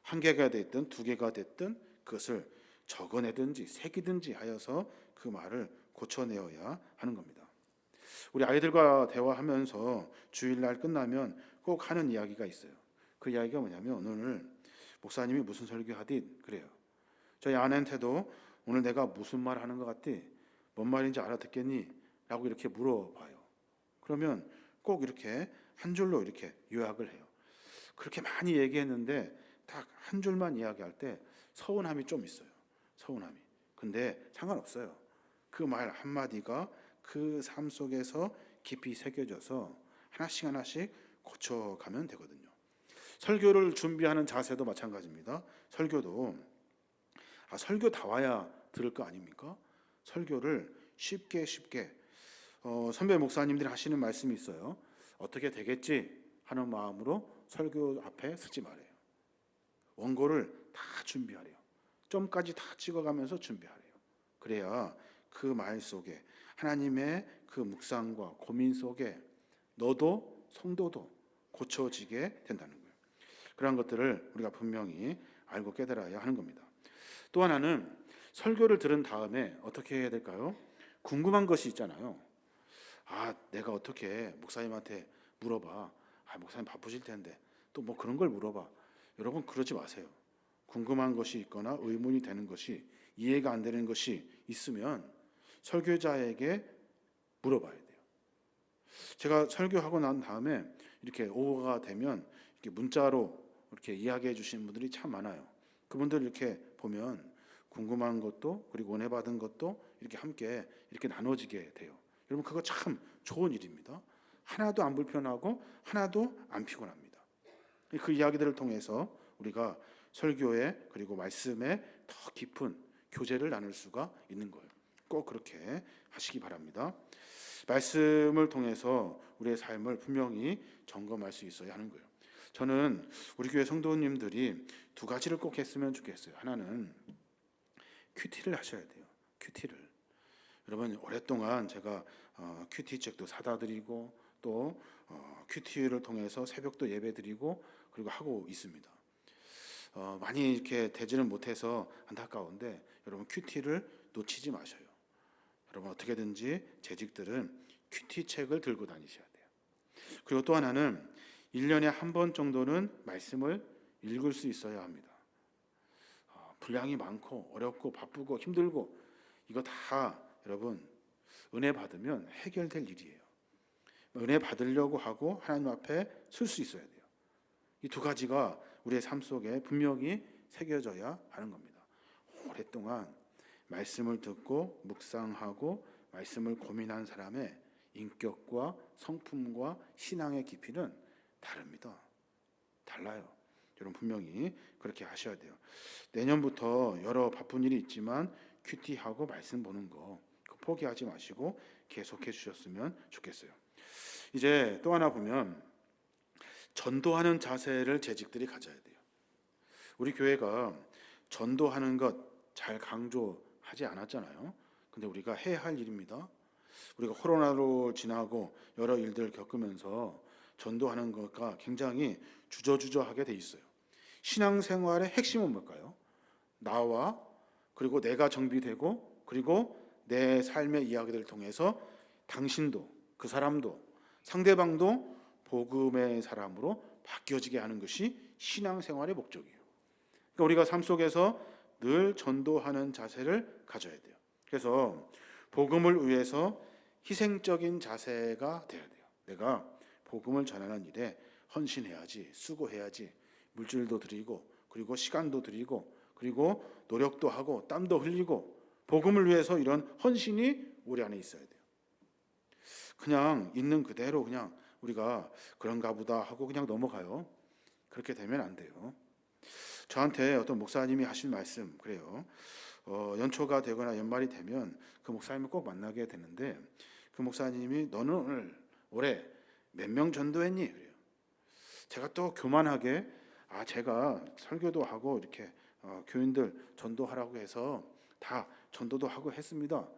한 개가 됐든 두 개가 됐든 그것을 적어내든지 새기든지 하여서 그 말을 고쳐내어야 하는 겁니다. 우리 아이들과 대화하면서 주일날 끝나면 꼭 하는 이야기가 있어요. 그 이야기가 뭐냐면, 오늘 목사님이 무슨 설교하디 그래요. 저희 아내한테도 오늘 내가 무슨 말 하는 것 같디? 뭔 말인지 알아듣겠니? 라고 이렇게 물어봐요. 그러면 꼭 이렇게 한 줄로 이렇게 요약을 해요. 그렇게 많이 얘기했는데 딱 한 줄만 이야기할 때 서운함이 좀 있어요. 서운함이. 근데 상관없어요. 그 말 한마디가 그 삶 속에서 깊이 새겨져서 하나씩 하나씩 고쳐가면 되거든요. 설교를 준비하는 자세도 마찬가지입니다. 설교도 설교 다 와야 들을 거 아닙니까? 설교를 쉽게 선배 목사님들이 하시는 말씀이 있어요. 어떻게 되겠지 하는 마음으로 설교 앞에 서지 말아요. 원고를 다 준비하래요. 점까지 다 찍어가면서 준비하래요. 그래야 그 말 속에 하나님의 그 묵상과 고민 속에 너도 성도도 고쳐지게 된다는 거예요. 그런 것들을 우리가 분명히 알고 깨달아야 하는 겁니다. 또 하나는 설교를 들은 다음에 어떻게 해야 될까요? 궁금한 것이 있잖아요. 내가 어떻게 목사님한테 물어봐. 목사님 바쁘실 텐데 또 뭐 그런 걸 물어봐. 여러분, 그러지 마세요. 궁금한 것이 있거나 의문이 되는 것이, 이해가 안 되는 것이 있으면 설교자에게 물어봐야 돼요. 제가 설교하고 난 다음에 이렇게 오후가 되면 이렇게 문자로 이렇게 이야기해 주시는 분들이 참 많아요. 그분들 이렇게 보면 궁금한 것도 그리고 은혜 받은 것도 이렇게 함께 이렇게 나눠지게 돼요. 여러분, 그거 참 좋은 일입니다. 하나도 안 불편하고 하나도 안 피곤합니다. 그 이야기들을 통해서 우리가 설교에 그리고 말씀에 더 깊은 교제를 나눌 수가 있는 거예요. 꼭 그렇게 하시기 바랍니다. 말씀을 통해서 우리의 삶을 분명히 점검할 수 있어야 하는 거예요. 저는 우리 교회 성도님들이 두 가지를 꼭 했으면 좋겠어요. 하나는 큐티를 하셔야 돼요. 큐티를. 여러분, 오랫동안 제가 큐티 책도 사다 드리고 또 큐티를 통해서 새벽도 예배 드리고 그리고 하고 있습니다. 많이 이렇게 되지는 못해서 안타까운데 여러분, 큐티를 놓치지 마셔요. 여러분, 어떻게든지 재직들은 큐티 책을 들고 다니셔야 돼요. 그리고 또 하나는 1년에 한 번 정도는 말씀을 읽을 수 있어야 합니다. 분량이 많고 어렵고 바쁘고 힘들고 이거 다 여러분 은혜 받으면 해결될 일이에요. 은혜 받으려고 하고 하나님 앞에 설 수 있어야 돼요. 이 두 가지가 우리의 삶 속에 분명히 새겨져야 하는 겁니다. 오랫동안 말씀을 듣고 묵상하고 말씀을 고민한 사람의 인격과 성품과 신앙의 깊이는 다릅니다. 달라요. 여러분, 분명히 그렇게 하셔야 돼요. 내년부터 여러 바쁜 일이 있지만 큐티하고 말씀 보는 거 포기하지 마시고 계속해 주셨으면 좋겠어요. 이제 또 하나 보면 전도하는 자세를 재직들이 가져야 돼요. 우리 교회가 전도하는 것 잘 강조하지 않았잖아요. 근데 우리가 해야 할 일입니다. 우리가 코로나로 지나고 여러 일들을 겪으면서 전도하는 것과 굉장히 주저주저하게 돼 있어요. 신앙생활의 핵심은 뭘까요? 나와 그리고 내가 정비되고 그리고 내 삶의 이야기들을 통해서 당신도 그 사람도 상대방도 복음의 사람으로 바뀌어지게 하는 것이 신앙생활의 목적이에요. 그러니까 우리가 삶 속에서 늘 전도하는 자세를 가져야 돼요. 그래서 복음을 위해서 희생적인 자세가 돼야 돼요. 내가 복음을 전하는 일에 헌신해야지, 수고해야지, 물질도 드리고 그리고 시간도 드리고 그리고 노력도 하고 땀도 흘리고 복음을 위해서 이런 헌신이 우리 안에 있어야 돼요. 그냥 있는 그대로 그냥 우리가 그런가 보다 하고 그냥 넘어가요. 그렇게 되면 안 돼요. 저한테 어떤 목사님이 하신 말씀 그래요. 연초가 되거나 연말이 되면 그 목사님을 꼭 만나게 되는데 그 목사님이 너는 올해 몇 명 전도했니? 그래요. 제가 또 교만하게 제가 설교도 하고 이렇게 교인들 전도하라고 해서 다 전도도 하고 했습니다.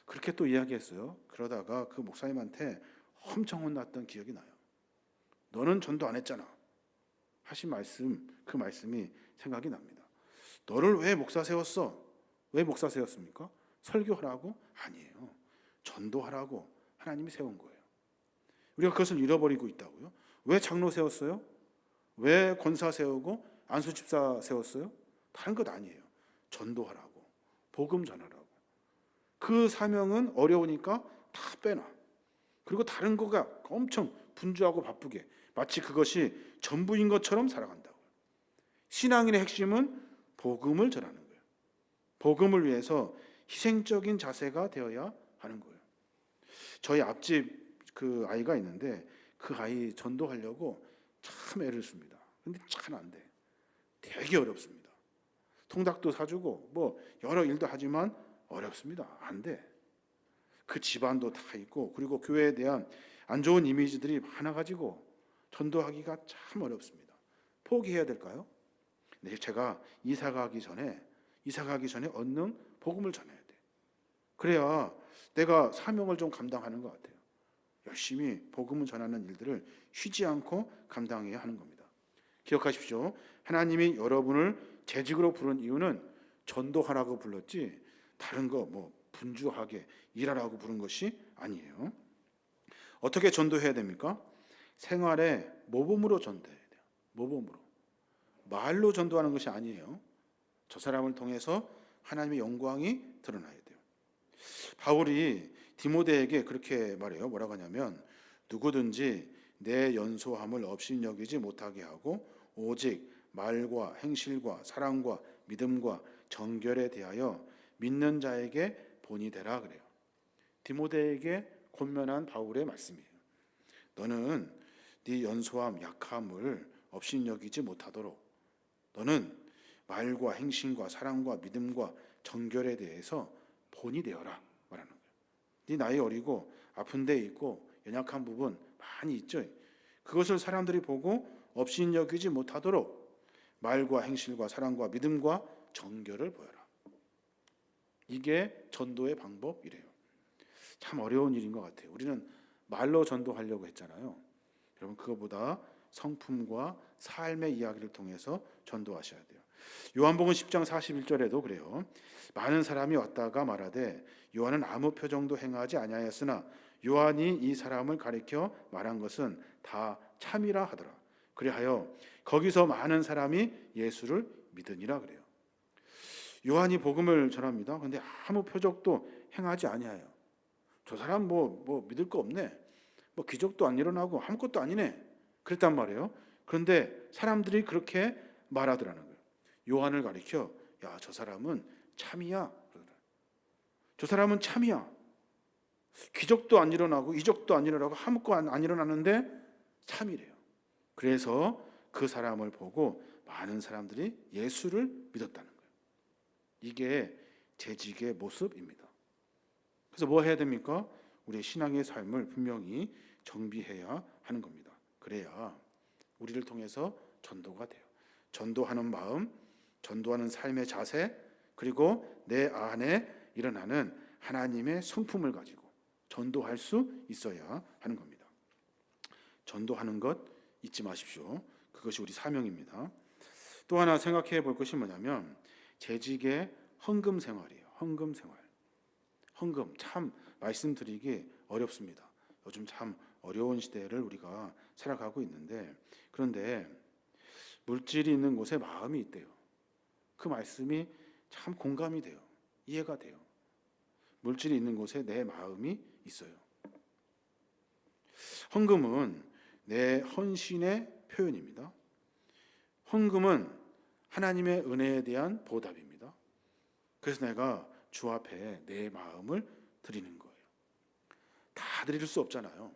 그렇게 또 이야기했어요. 그러다가 그 목사님한테 엄청 혼났던 기억이 나요. 너는 전도 안 했잖아. 하신 말씀, 그 말씀이 생각이 납니다. 너를 왜 목사 세웠어? 왜 목사 세웠습니까? 설교하라고? 아니에요. 전도하라고 하나님이 세운 거예요. 우리가 그것을 잃어버리고 있다고요? 왜 장로 세웠어요? 왜 권사 세우고 안수집사 세웠어요? 다른 것 아니에요. 전도하라고, 복음 전하라고. 그 사명은 어려우니까 다 빼놔. 그리고 다른 거가 엄청 분주하고 바쁘게 마치 그것이 전부인 것처럼 살아간다고요. 신앙인의 핵심은 복음을 전하는 거예요. 복음을 위해서 희생적인 자세가 되어야 하는 거예요. 저희 앞집 그 아이가 있는데 그 아이 전도하려고 참 애를 씁니다. 근데 참 안 돼. 되게 어렵습니다. 통닭도 사주고 뭐 여러 일도 하지만 어렵습니다. 안 돼. 그 집안도 다 있고 그리고 교회에 대한 안 좋은 이미지들이 많아가지고 전도하기가 참 어렵습니다. 포기해야 될까요? 네, 제가 이사 가기 전에 얼른 복음을 전해야 돼. 그래야 내가 사명을 좀 감당하는 것 같아요. 열심히 복음을 전하는 일들을 쉬지 않고 감당해야 하는 겁니다. 기억하십시오. 하나님이 여러분을 재직으로 부른 이유는 전도하라고 불렀지 다른 거 뭐 분주하게 일하라고 부른 것이 아니에요. 어떻게 전도해야 됩니까? 생활의 모범으로 전도해야 돼요. 모범으로. 말로 전도하는 것이 아니에요. 저 사람을 통해서 하나님의 영광이 드러나야 돼요. 바울이 디모데에게 그렇게 말해요. 뭐라고 하냐면 누구든지 내 연소함을 업신여기지 못하게 하고 오직 말과 행실과 사랑과 믿음과 정결에 대하여 믿는 자에게 본이 되라 그래요. 디모데에게 권면한 바울의 말씀이에요. 너는 네 연소함, 약함을 업신여기지 못하도록 너는 말과 행실과 사랑과 믿음과 정결에 대해서 본이 되어라 말하는 거예요. 네 나이 어리고 아픈 데 있고 연약한 부분 많이 있죠. 그것을 사람들이 보고 업신여기지 못하도록 말과 행실과 사랑과 믿음과 정결을 보여라. 이게 전도의 방법이래요. 참 어려운 일인 것 같아요. 우리는 말로 전도하려고 했잖아요. 여러분 그거보다 성품과 삶의 이야기를 통해서 전도하셔야 돼요. 요한복음 10장 41절에도 그래요. 많은 사람이 왔다가 말하되 요한은 아무 표정도 행하지 아니하였으나 요한이 이 사람을 가리켜 말한 것은 다 참이라 하더라. 그리하여 거기서 많은 사람이 예수를 믿으니라 그래요. 요한이 복음을 전합니다. 그런데 아무 표적도 행하지 아니하여. 저 사람 뭐 믿을 거 없네. 뭐 기적도 안 일어나고 아무것도 아니네. 그랬단 말이에요. 그런데 사람들이 그렇게 말하더라는 거예요. 요한을 가리켜 야, 저 사람은 참이야. 저 사람은 참이야. 기적도 안 일어나고 이적도 안 일어나고 아무것도 안 일어나는데 참이래요. 그래서 그 사람을 보고 많은 사람들이 예수를 믿었다는 거예요. 이게 재직의 모습입니다. 그래서 뭐 해야 됩니까? 우리의 신앙의 삶을 분명히 정비해야 하는 겁니다. 그래야 우리를 통해서 전도가 돼요. 전도하는 마음, 전도하는 삶의 자세, 그리고 내 안에 일어나는 하나님의 성품을 가지고 전도할 수 있어야 하는 겁니다. 전도하는 것 잊지 마십시오. 그것이 우리 사명입니다. 또 하나 생각해 볼 것이 뭐냐면 재직의 헌금 생활이에요. 헌금 생활. 헌금 참 말씀드리기 어렵습니다. 요즘 참 어려운 시대를 우리가 살아가고 있는데 그런데 물질이 있는 곳에 마음이 있대요. 그 말씀이 참 공감이 돼요. 이해가 돼요. 물질이 있는 곳에 내 마음이 있어요. 헌금은 내 헌신의 표현입니다. 헌금은 하나님의 은혜에 대한 보답입니다. 그래서 내가 주 앞에 내 마음을 드리는 거예요. 다 드릴 수 없잖아요.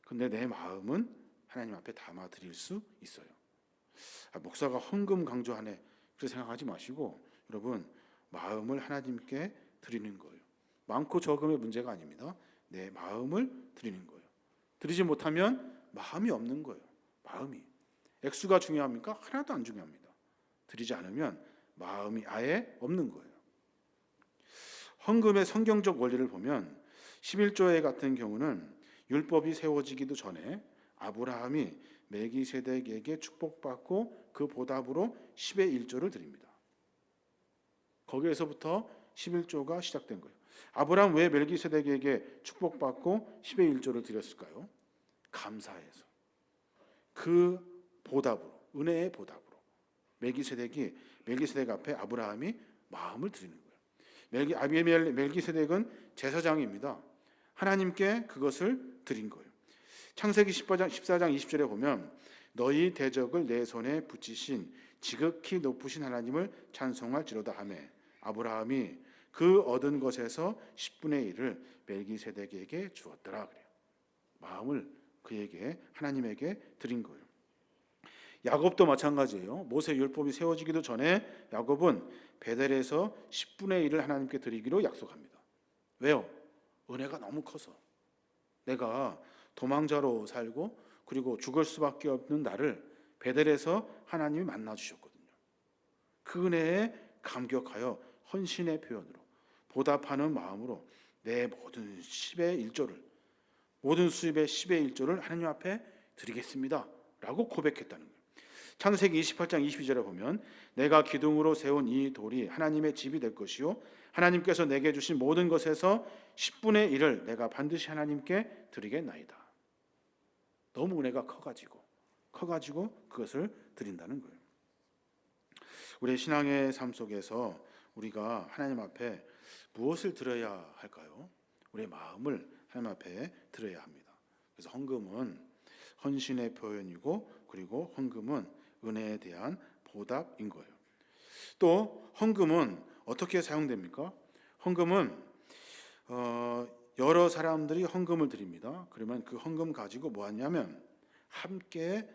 근데 내 마음은 하나님 앞에 담아 드릴 수 있어요. 목사가 헌금 강조하네. 그렇게 생각하지 마시고 여러분 마음을 하나님께 드리는 거예요. 많고 적음의 문제가 아닙니다. 내 마음을 드리는 거예요. 드리지 못하면 마음이 없는 거예요. 마음이. 액수가 중요합니까? 하나도 안 중요합니다. 드리지 않으면 마음이 아예 없는 거예요. 헌금의 성경적 원리를 보면 11조의 같은 경우는 율법이 세워지기도 전에 아브라함이 멜기세덱에게 축복받고 그 보답으로 10의 1조를 드립니다. 거기에서부터 11조가 시작된 거예요. 아브라함 왜 멜기세덱에게 축복받고 10의 1조를 드렸을까요? 감사해서. 그 보답으로, 은혜의 보답으로 멜기세덱 앞에 아브라함이 마음을 드리는 거예요. 멜기세덱은 제사장입니다. 하나님께 그것을 드린 거예요. 창세기 14장 20절에 보면 너희 대적을 내 손에 붙이신 지극히 높으신 하나님을 찬송할지로다 하며 아브라함이 그 얻은 것에서 10분의 1을 멜기세덱에게 주었더라 그래요. 마음을 그에게 하나님에게 드린 거예요. 야곱도 마찬가지예요. 모세 율법이 세워지기도 전에 야곱은 베델에서 10분의 1을 하나님께 드리기로 약속합니다. 왜요? 은혜가 너무 커서 내가 도망자로 살고 그리고 죽을 수밖에 없는 나를 베델에서 하나님이 만나 주셨거든요. 그 은혜에 감격하여 헌신의 표현으로 보답하는 마음으로 내 모든 10의 1조를 모든 수입의 10의 1조를 하나님 앞에 드리겠습니다 라고 고백했다는 거예요. 창세기 28장 22절에 보면 내가 기둥으로 세운 이 돌이 하나님의 집이 될 것이요 하나님께서 내게 주신 모든 것에서 10분의 1을 내가 반드시 하나님께 드리겠나이다. 너무 은혜가 커가지고 그것을 드린다는 거예요. 우리의 신앙의 삶 속에서 우리가 하나님 앞에 무엇을 드려야 할까요? 우리의 마음을 하나님 앞에 드려야 합니다. 그래서 헌금은 헌신의 표현이고 그리고 헌금은 은혜에 대한 보답인 거예요. 또 헌금은 어떻게 사용됩니까? 헌금은 여러 사람들이 헌금을 드립니다. 그러면 그 헌금 가지고 뭐 하냐면 함께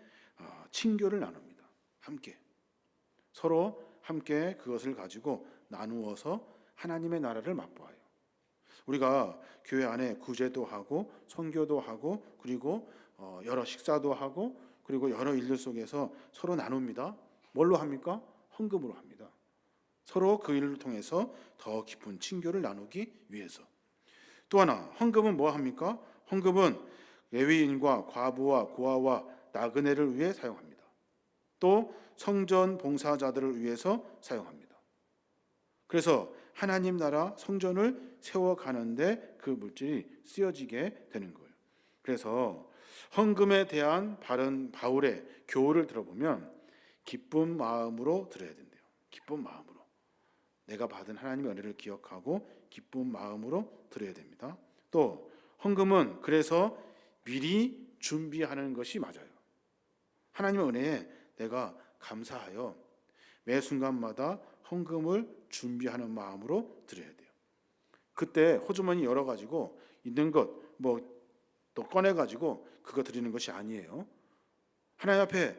친교를 나눕니다. 함께 서로 함께 그것을 가지고 나누어서 하나님의 나라를 맛보아요. 우리가 교회 안에 구제도 하고 선교도 하고 그리고 여러 식사도 하고 그리고 여러 일들 속에서 서로 나눕니다. 뭘로 합니까? 헌금으로 합니다. 서로 그 일을 통해서 더 깊은 친교를 나누기 위해서. 또 하나, 헌금은 뭐 합니까? 헌금은 레위인과 과부와 고아와 나그네를 위해 사용합니다. 또 성전 봉사자들을 위해서 사용합니다. 그래서 하나님 나라 성전을 세워가는데 그 물질이 쓰여지게 되는 거예요. 그래서 헌금에 대한 바울의 교훈을 들어보면 기쁜 마음으로 드려야 된대요. 기쁜 마음으로. 내가 받은 하나님의 은혜를 기억하고 기쁜 마음으로 드려야 됩니다. 또 헌금은 그래서 미리 준비하는 것이 맞아요. 하나님의 은혜에 내가 감사하여 매 순간마다 헌금을 준비하는 마음으로 드려야 돼요. 그때 호주머니 열어가지고 있는 것 또 꺼내가지고 그거 드리는 것이 아니에요. 하나님 앞에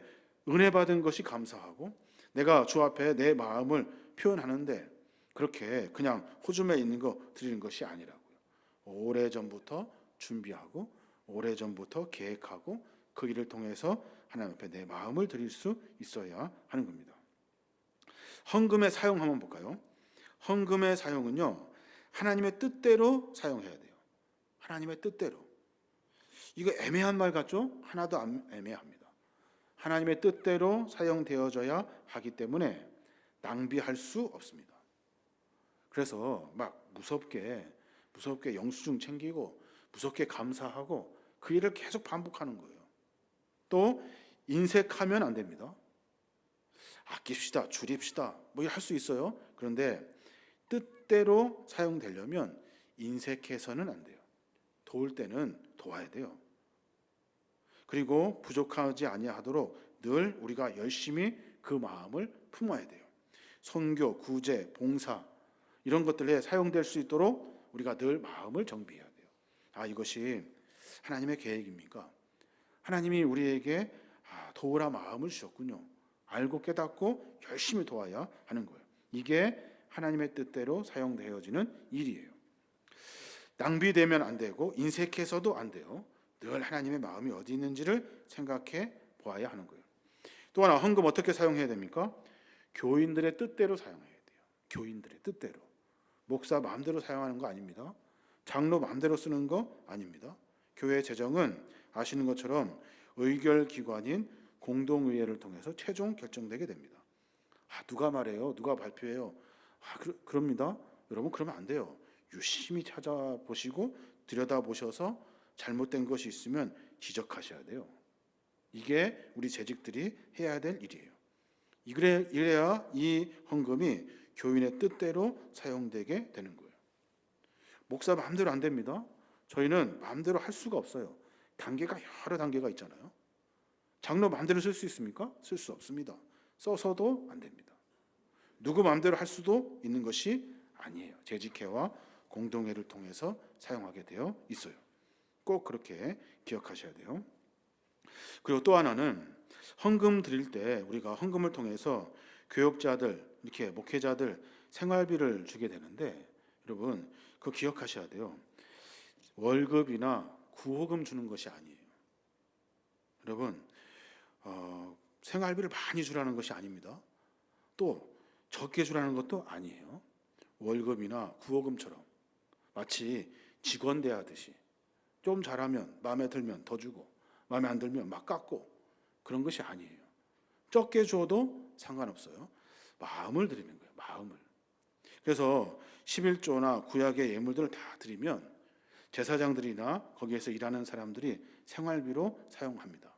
은혜 받은 것이 감사하고 내가 주 앞에 내 마음을 표현하는데 그렇게 그냥 호주머니에 있는 거 드리는 것이 아니라고요. 오래전부터 준비하고 오래전부터 계획하고 그 일을 통해서 하나님 앞에 내 마음을 드릴 수 있어야 하는 겁니다. 헌금의 사용 한번 볼까요? 헌금의 사용은요, 하나님의 뜻대로 사용해야 돼요. 하나님의 뜻대로. 이거 애매한 말 같죠? 하나도 안 애매합니다. 하나님의 뜻대로 사용되어져야 하기 때문에 낭비할 수 없습니다. 그래서 막 무섭게 영수증 챙기고 무섭게 감사하고 그 일을 계속 반복하는 거예요. 또 인색하면 안 됩니다. 아낍시다, 줄입시다, 뭐 할 수 있어요. 그런데 뜻대로 사용되려면 인색해서는 안 돼요. 도울 때는 도와야 돼요. 그리고 부족하지 아니하도록 늘 우리가 열심히 그 마음을 품어야 돼요. 선교, 구제, 봉사 이런 것들에 사용될 수 있도록 우리가 늘 마음을 정비해야 돼요. 이것이 하나님의 계획입니까? 하나님이 우리에게 도우라 마음을 주셨군요. 알고 깨닫고 열심히 도와야 하는 거예요. 이게 하나님의 뜻대로 사용되어지는 일이에요. 낭비되면 안 되고 인색해서도 안 돼요. 늘 하나님의 마음이 어디 있는지를 생각해 보아야 하는 거예요. 또 하나, 헌금 어떻게 사용해야 됩니까? 교인들의 뜻대로 사용해야 돼요. 교인들의 뜻대로. 목사 마음대로 사용하는 거 아닙니다. 장로 마음대로 쓰는 거 아닙니다. 교회 재정은 아시는 것처럼 의결기관인 공동의회를 통해서 최종 결정되게 됩니다. 누가 말해요? 누가 발표해요? 그럽니다. 여러분, 그러면 안 돼요. 유심히 찾아보시고 들여다보셔서 잘못된 것이 있으면 지적하셔야 돼요. 이게 우리 재직들이 해야 될 일이에요. 이래야 이 헌금이 교인의 뜻대로 사용되게 되는 거예요. 목사 마음대로 안 됩니다. 저희는 마음대로 할 수가 없어요. 단계가 여러 단계가 있잖아요. 장로 마음대로 쓸 수 있습니까? 쓸 수 없습니다. 써서도 안 됩니다. 누구 마음대로 할 수도 있는 것이 아니에요. 재직회와 공동회를 통해서 사용하게 되어 있어요. 꼭 그렇게 기억하셔야 돼요. 그리고 또 하나는 헌금 드릴 때 우리가 헌금을 통해서 교역자들, 이렇게 목회자들 생활비를 주게 되는데 여러분 그거 기억하셔야 돼요. 월급이나 구호금 주는 것이 아니에요. 여러분 생활비를 많이 주라는 것이 아닙니다. 또 적게 주라는 것도 아니에요. 월급이나 구호금처럼 마치 직원 대하듯이 좀 잘하면 마음에 들면 더 주고 마음에 안 들면 막 깎고 그런 것이 아니에요. 적게 줘도 상관없어요. 마음을 드리는 거예요. 마음을. 그래서 11조나 구약의 예물들을 다 드리면 제사장들이나 거기에서 일하는 사람들이 생활비로 사용합니다.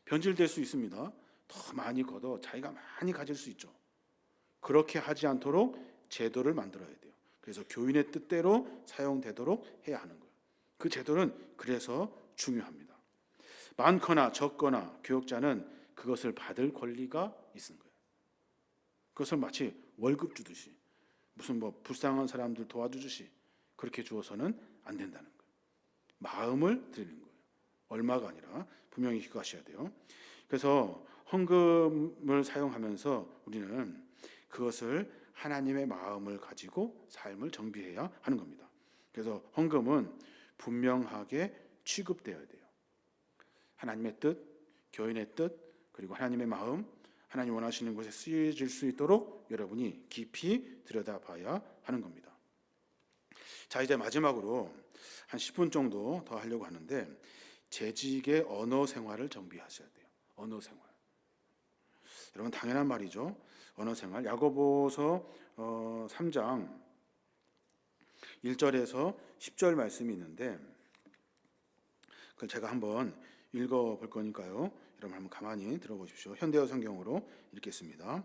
변질될 수 있습니다. 더 많이 걷어 자기가 많이 가질 수 있죠. 그렇게 하지 않도록 제도를 만들어야 돼요. 그래서 교인의 뜻대로 사용되도록 해야 하는 거예요. 그 제도는 그래서 중요합니다. 많거나 적거나 교역자는 그것을 받을 권리가 있는 거예요. 그것을 마치 월급 주듯이 무슨 불쌍한 사람들 도와주듯이 그렇게 주어서는 안 된다는 거예요. 마음을 드리는 거예요. 얼마가 아니라 분명히 기억하셔야 돼요. 그래서 헌금을 사용하면서 우리는 그것을 하나님의 마음을 가지고 삶을 정비해야 하는 겁니다. 그래서 헌금은 분명하게 취급되어야 돼요. 하나님의 뜻, 교인의 뜻, 그리고 하나님의 마음, 하나님 원하시는 곳에 쓰여질 수 있도록 여러분이 깊이 들여다봐야 하는 겁니다. 자, 이제 마지막으로 한 10분 정도 더 하려고 하는데, 재직의 언어 생활을 정비하셔야 돼요. 언어 생활. 여러분 당연한 말이죠. 언어 생활. 야고보서 3장 1절에서 10절 말씀이 있는데, 그걸 제가 한번 읽어볼 거니까요. 여러분 한번 가만히 들어보십시오. 현대어 성경으로 읽겠습니다.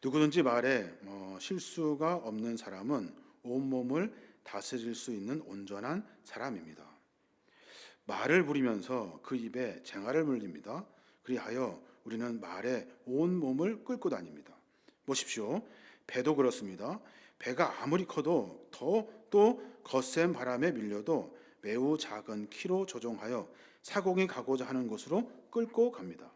누구든지 말에 실수가 없는 사람은 온몸을 다스릴 수 있는 온전한 사람입니다. 말을 부리면서 그 입에 쟁알을 물립니다. 그리하여 우리는 말에 온몸을 끌고 다닙니다. 보십시오. 배도 그렇습니다. 배가 아무리 커도 또 거센 바람에 밀려도 매우 작은 키로 조종하여 사공이 가고자 하는 곳으로 끌고 갑니다.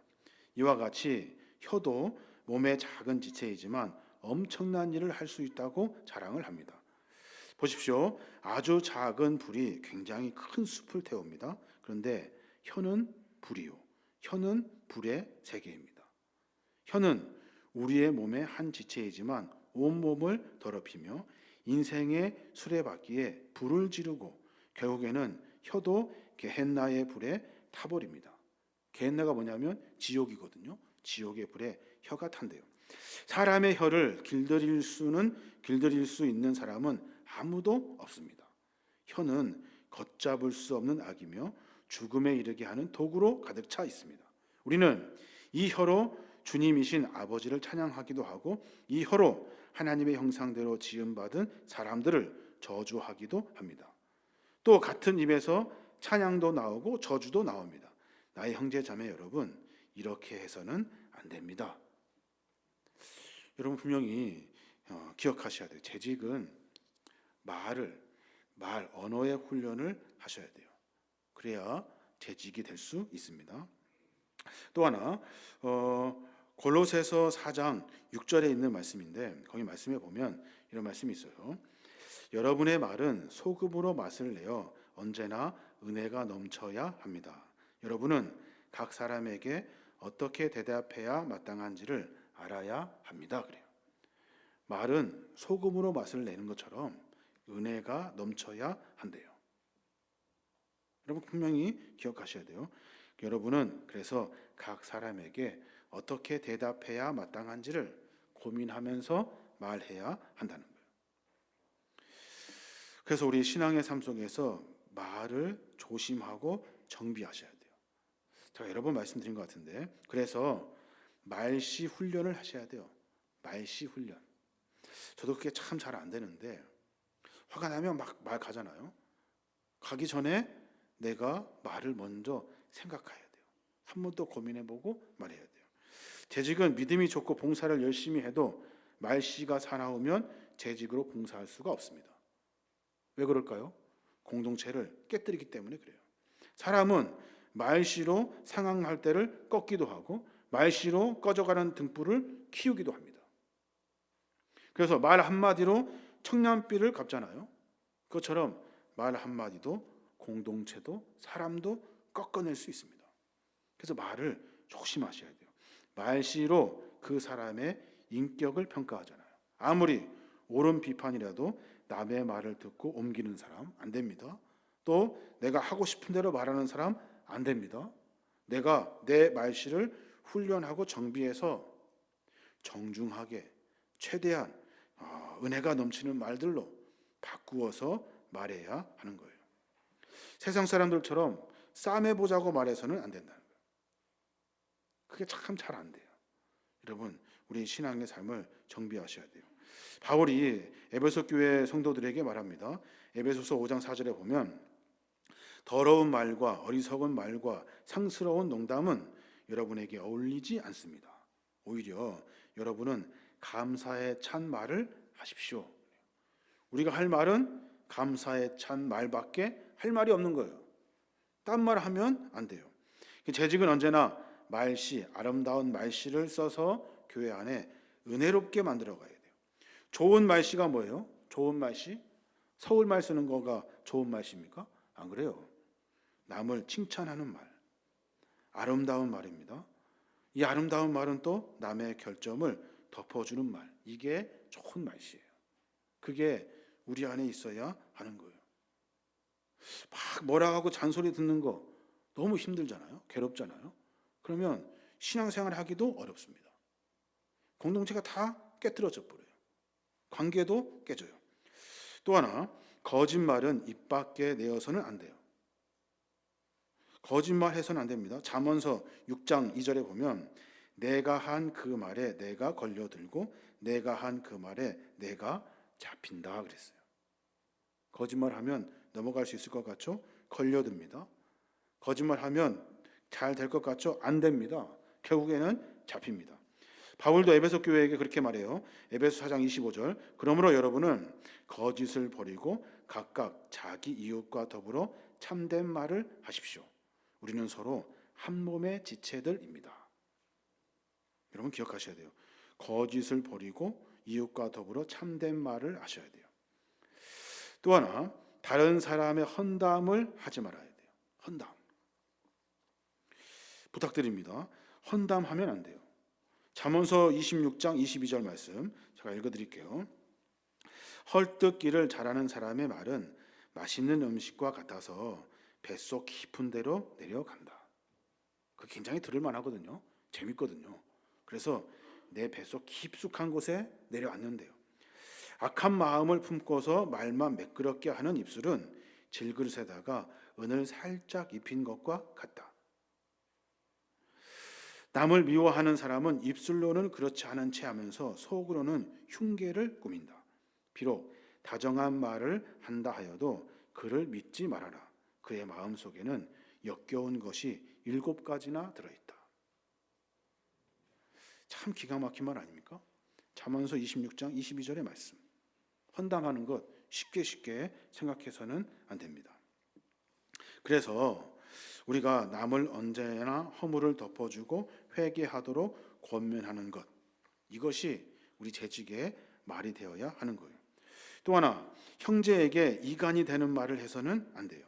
이와 같이 혀도 몸의 작은 지체이지만 엄청난 일을 할 수 있다고 자랑을 합니다. 보십시오. 아주 작은 불이 굉장히 큰 숲을 태웁니다. 그런데 혀는 불이요. 혀는 불의 세계입니다. 혀는 우리의 몸의 한 지체이지만 온몸을 더럽히며 인생의 수레바퀴에 불을 지르고 결국에는 혀도 게헨나의 불에 타버립니다. 게헨나가 뭐냐면 지옥이거든요. 지옥의 불에 혀가 탄대요. 사람의 혀를 길들일 수 있는 사람은 아무도 없습니다. 혀는 걷잡을 수 없는 악이며 죽음에 이르게 하는 도구로 가득 차 있습니다. 우리는 이 혀로 주님이신 아버지를 찬양하기도 하고 이 혀로 하나님의 형상대로 지음받은 사람들을 저주하기도 합니다. 또 같은 입에서 찬양도 나오고 저주도 나옵니다. 나의 형제 자매 여러분, 이렇게 해서는 안 됩니다. 여러분 분명히 기억하셔야 돼요. 재직은 언어의 훈련을 하셔야 돼요. 그래야 재직이 될 수 있습니다. 또 하나 골로새서 4장 6절에 있는 말씀인데, 거기 말씀에 보면 이런 말씀이 있어요. 여러분의 말은 소금으로 맛을 내어 언제나 은혜가 넘쳐야 합니다. 여러분은 각 사람에게 어떻게 대답해야 마땅한지를 알아야 합니다. 그래요. 말은 소금으로 맛을 내는 것처럼 은혜가 넘쳐야 한대요. 여러분 분명히 기억하셔야 돼요. 여러분은 그래서 각 사람에게 어떻게 대답해야 마땅한지를 고민하면서 말해야 한다는 거예요. 그래서 우리 신앙의 삶 속에서 말을 조심하고 정비하셔야 돼요. 제가 여러 번 말씀드린 것 같은데, 그래서 말씨 훈련을 하셔야 돼요. 말씨 훈련. 저도 그게 참 잘 안 되는데, 화가 나면 막 말 가잖아요. 가기 전에 내가 말을 먼저 생각해야 돼요. 한 번 더 고민해보고 말해야 돼요. 재직은 믿음이 좋고 봉사를 열심히 해도 말씨가 사나우면 재직으로 봉사할 수가 없습니다. 왜 그럴까요? 공동체를 깨뜨리기 때문에 그래요. 사람은 말씨로 상황할 때를 꺾기도 하고 말씨로 꺼져가는 등불을 키우기도 합니다. 그래서 말 한마디로 청년비를 갚잖아요. 그것처럼 말 한마디도 공동체도 사람도 꺾어낼 수 있습니다. 그래서 말을 조심하셔야 돼요. 말씨로 그 사람의 인격을 평가하잖아요. 아무리 옳은 비판이라도 남의 말을 듣고 옮기는 사람 안 됩니다. 또 내가 하고 싶은 대로 말하는 사람 안 됩니다. 내가 내 말씨를 훈련하고 정비해서 정중하게 최대한 은혜가 넘치는 말들로 바꾸어서 말해야 하는 거예요. 세상 사람들처럼 싸매보자고 말해서는 안 된다는 거예요. 그게 참 잘 안 돼요. 여러분 우리 신앙의 삶을 정비하셔야 돼요. 바울이 에베소 교회 성도들에게 말합니다. 에베소서 5장 4절에 보면 더러운 말과 어리석은 말과 상스러운 농담은 여러분에게 어울리지 않습니다. 오히려 여러분은 감사에 찬 말을 하십시오. 우리가 할 말은 감사에 찬 말밖에 할 말이 없는 거예요. 딴 말 하면 안 돼요. 재직은 언제나 말씨, 아름다운 말씨를 써서 교회 안에 은혜롭게 만들어 가야 돼요. 좋은 말씨가 뭐예요? 좋은 말씨? 서울 말 쓰는 거가 좋은 말씨입니까? 안 그래요. 남을 칭찬하는 말, 아름다운 말입니다. 이 아름다운 말은 또 남의 결점을 덮어주는 말, 이게 좋은 말씨예요. 그게 우리 안에 있어야 하는 거예요. 막 뭐라 하고 잔소리 듣는 거 너무 힘들잖아요. 괴롭잖아요. 그러면 신앙생활 하기도 어렵습니다. 공동체가 다 깨트려져 버려요. 관계도 깨져요. 또 하나, 거짓말은 입 밖에 내어서는 안 돼요. 거짓말 해서는 안 됩니다. 잠언서 6장 2절에 보면 내가 한 그 말에 내가 걸려들고 내가 한 그 말에 내가 잡힌다 그랬어요. 거짓말하면 넘어갈 수 있을 것 같죠? 걸려듭니다. 거짓말하면 잘 될 것 같죠? 안 됩니다. 결국에는 잡힙니다. 바울도 에베소 교회에게 그렇게 말해요. 에베소 4장 25절. 그러므로 여러분은 거짓을 버리고 각각 자기 이웃과 더불어 참된 말을 하십시오. 우리는 서로 한 몸의 지체들입니다. 여러분 기억하셔야 돼요. 거짓을 버리고 이웃과 더불어 참된 말을 하셔야 돼요. 또 하나, 다른 사람의 헌담을 하지 말아야 돼요. 헌담. 부탁드립니다. 헌담하면 안 돼요. 잠언서 26장 22절 말씀 제가 읽어드릴게요. 헐뜯기를 잘하는 사람의 말은 맛있는 음식과 같아서 뱃속 깊은 데로 내려간다. 그 굉장히 들을만 하거든요. 재밌거든요. 그래서 내 뱃속 깊숙한 곳에 내려앉는데요. 악한 마음을 품고서 말만 매끄럽게 하는 입술은 질그릇에다가 은을 살짝 입힌 것과 같다. 남을 미워하는 사람은 입술로는 그렇지 않은 채 하면서 속으로는 흉계를 꾸민다. 비록 다정한 말을 한다 하여도 그를 믿지 말아라. 그의 마음속에는 역겨운 것이 7가지나 들어있다. 참 기가 막힌 말 아닙니까? 잠언서 26장 22절의 말씀. 헌담하는 것 쉽게 생각해서는 안 됩니다. 그래서 우리가 남을 언제나 허물을 덮어주고 회개하도록 권면하는 것, 이것이 우리 재직의 말이 되어야 하는 거예요. 또 하나, 형제에게 이간이 되는 말을 해서는 안 돼요.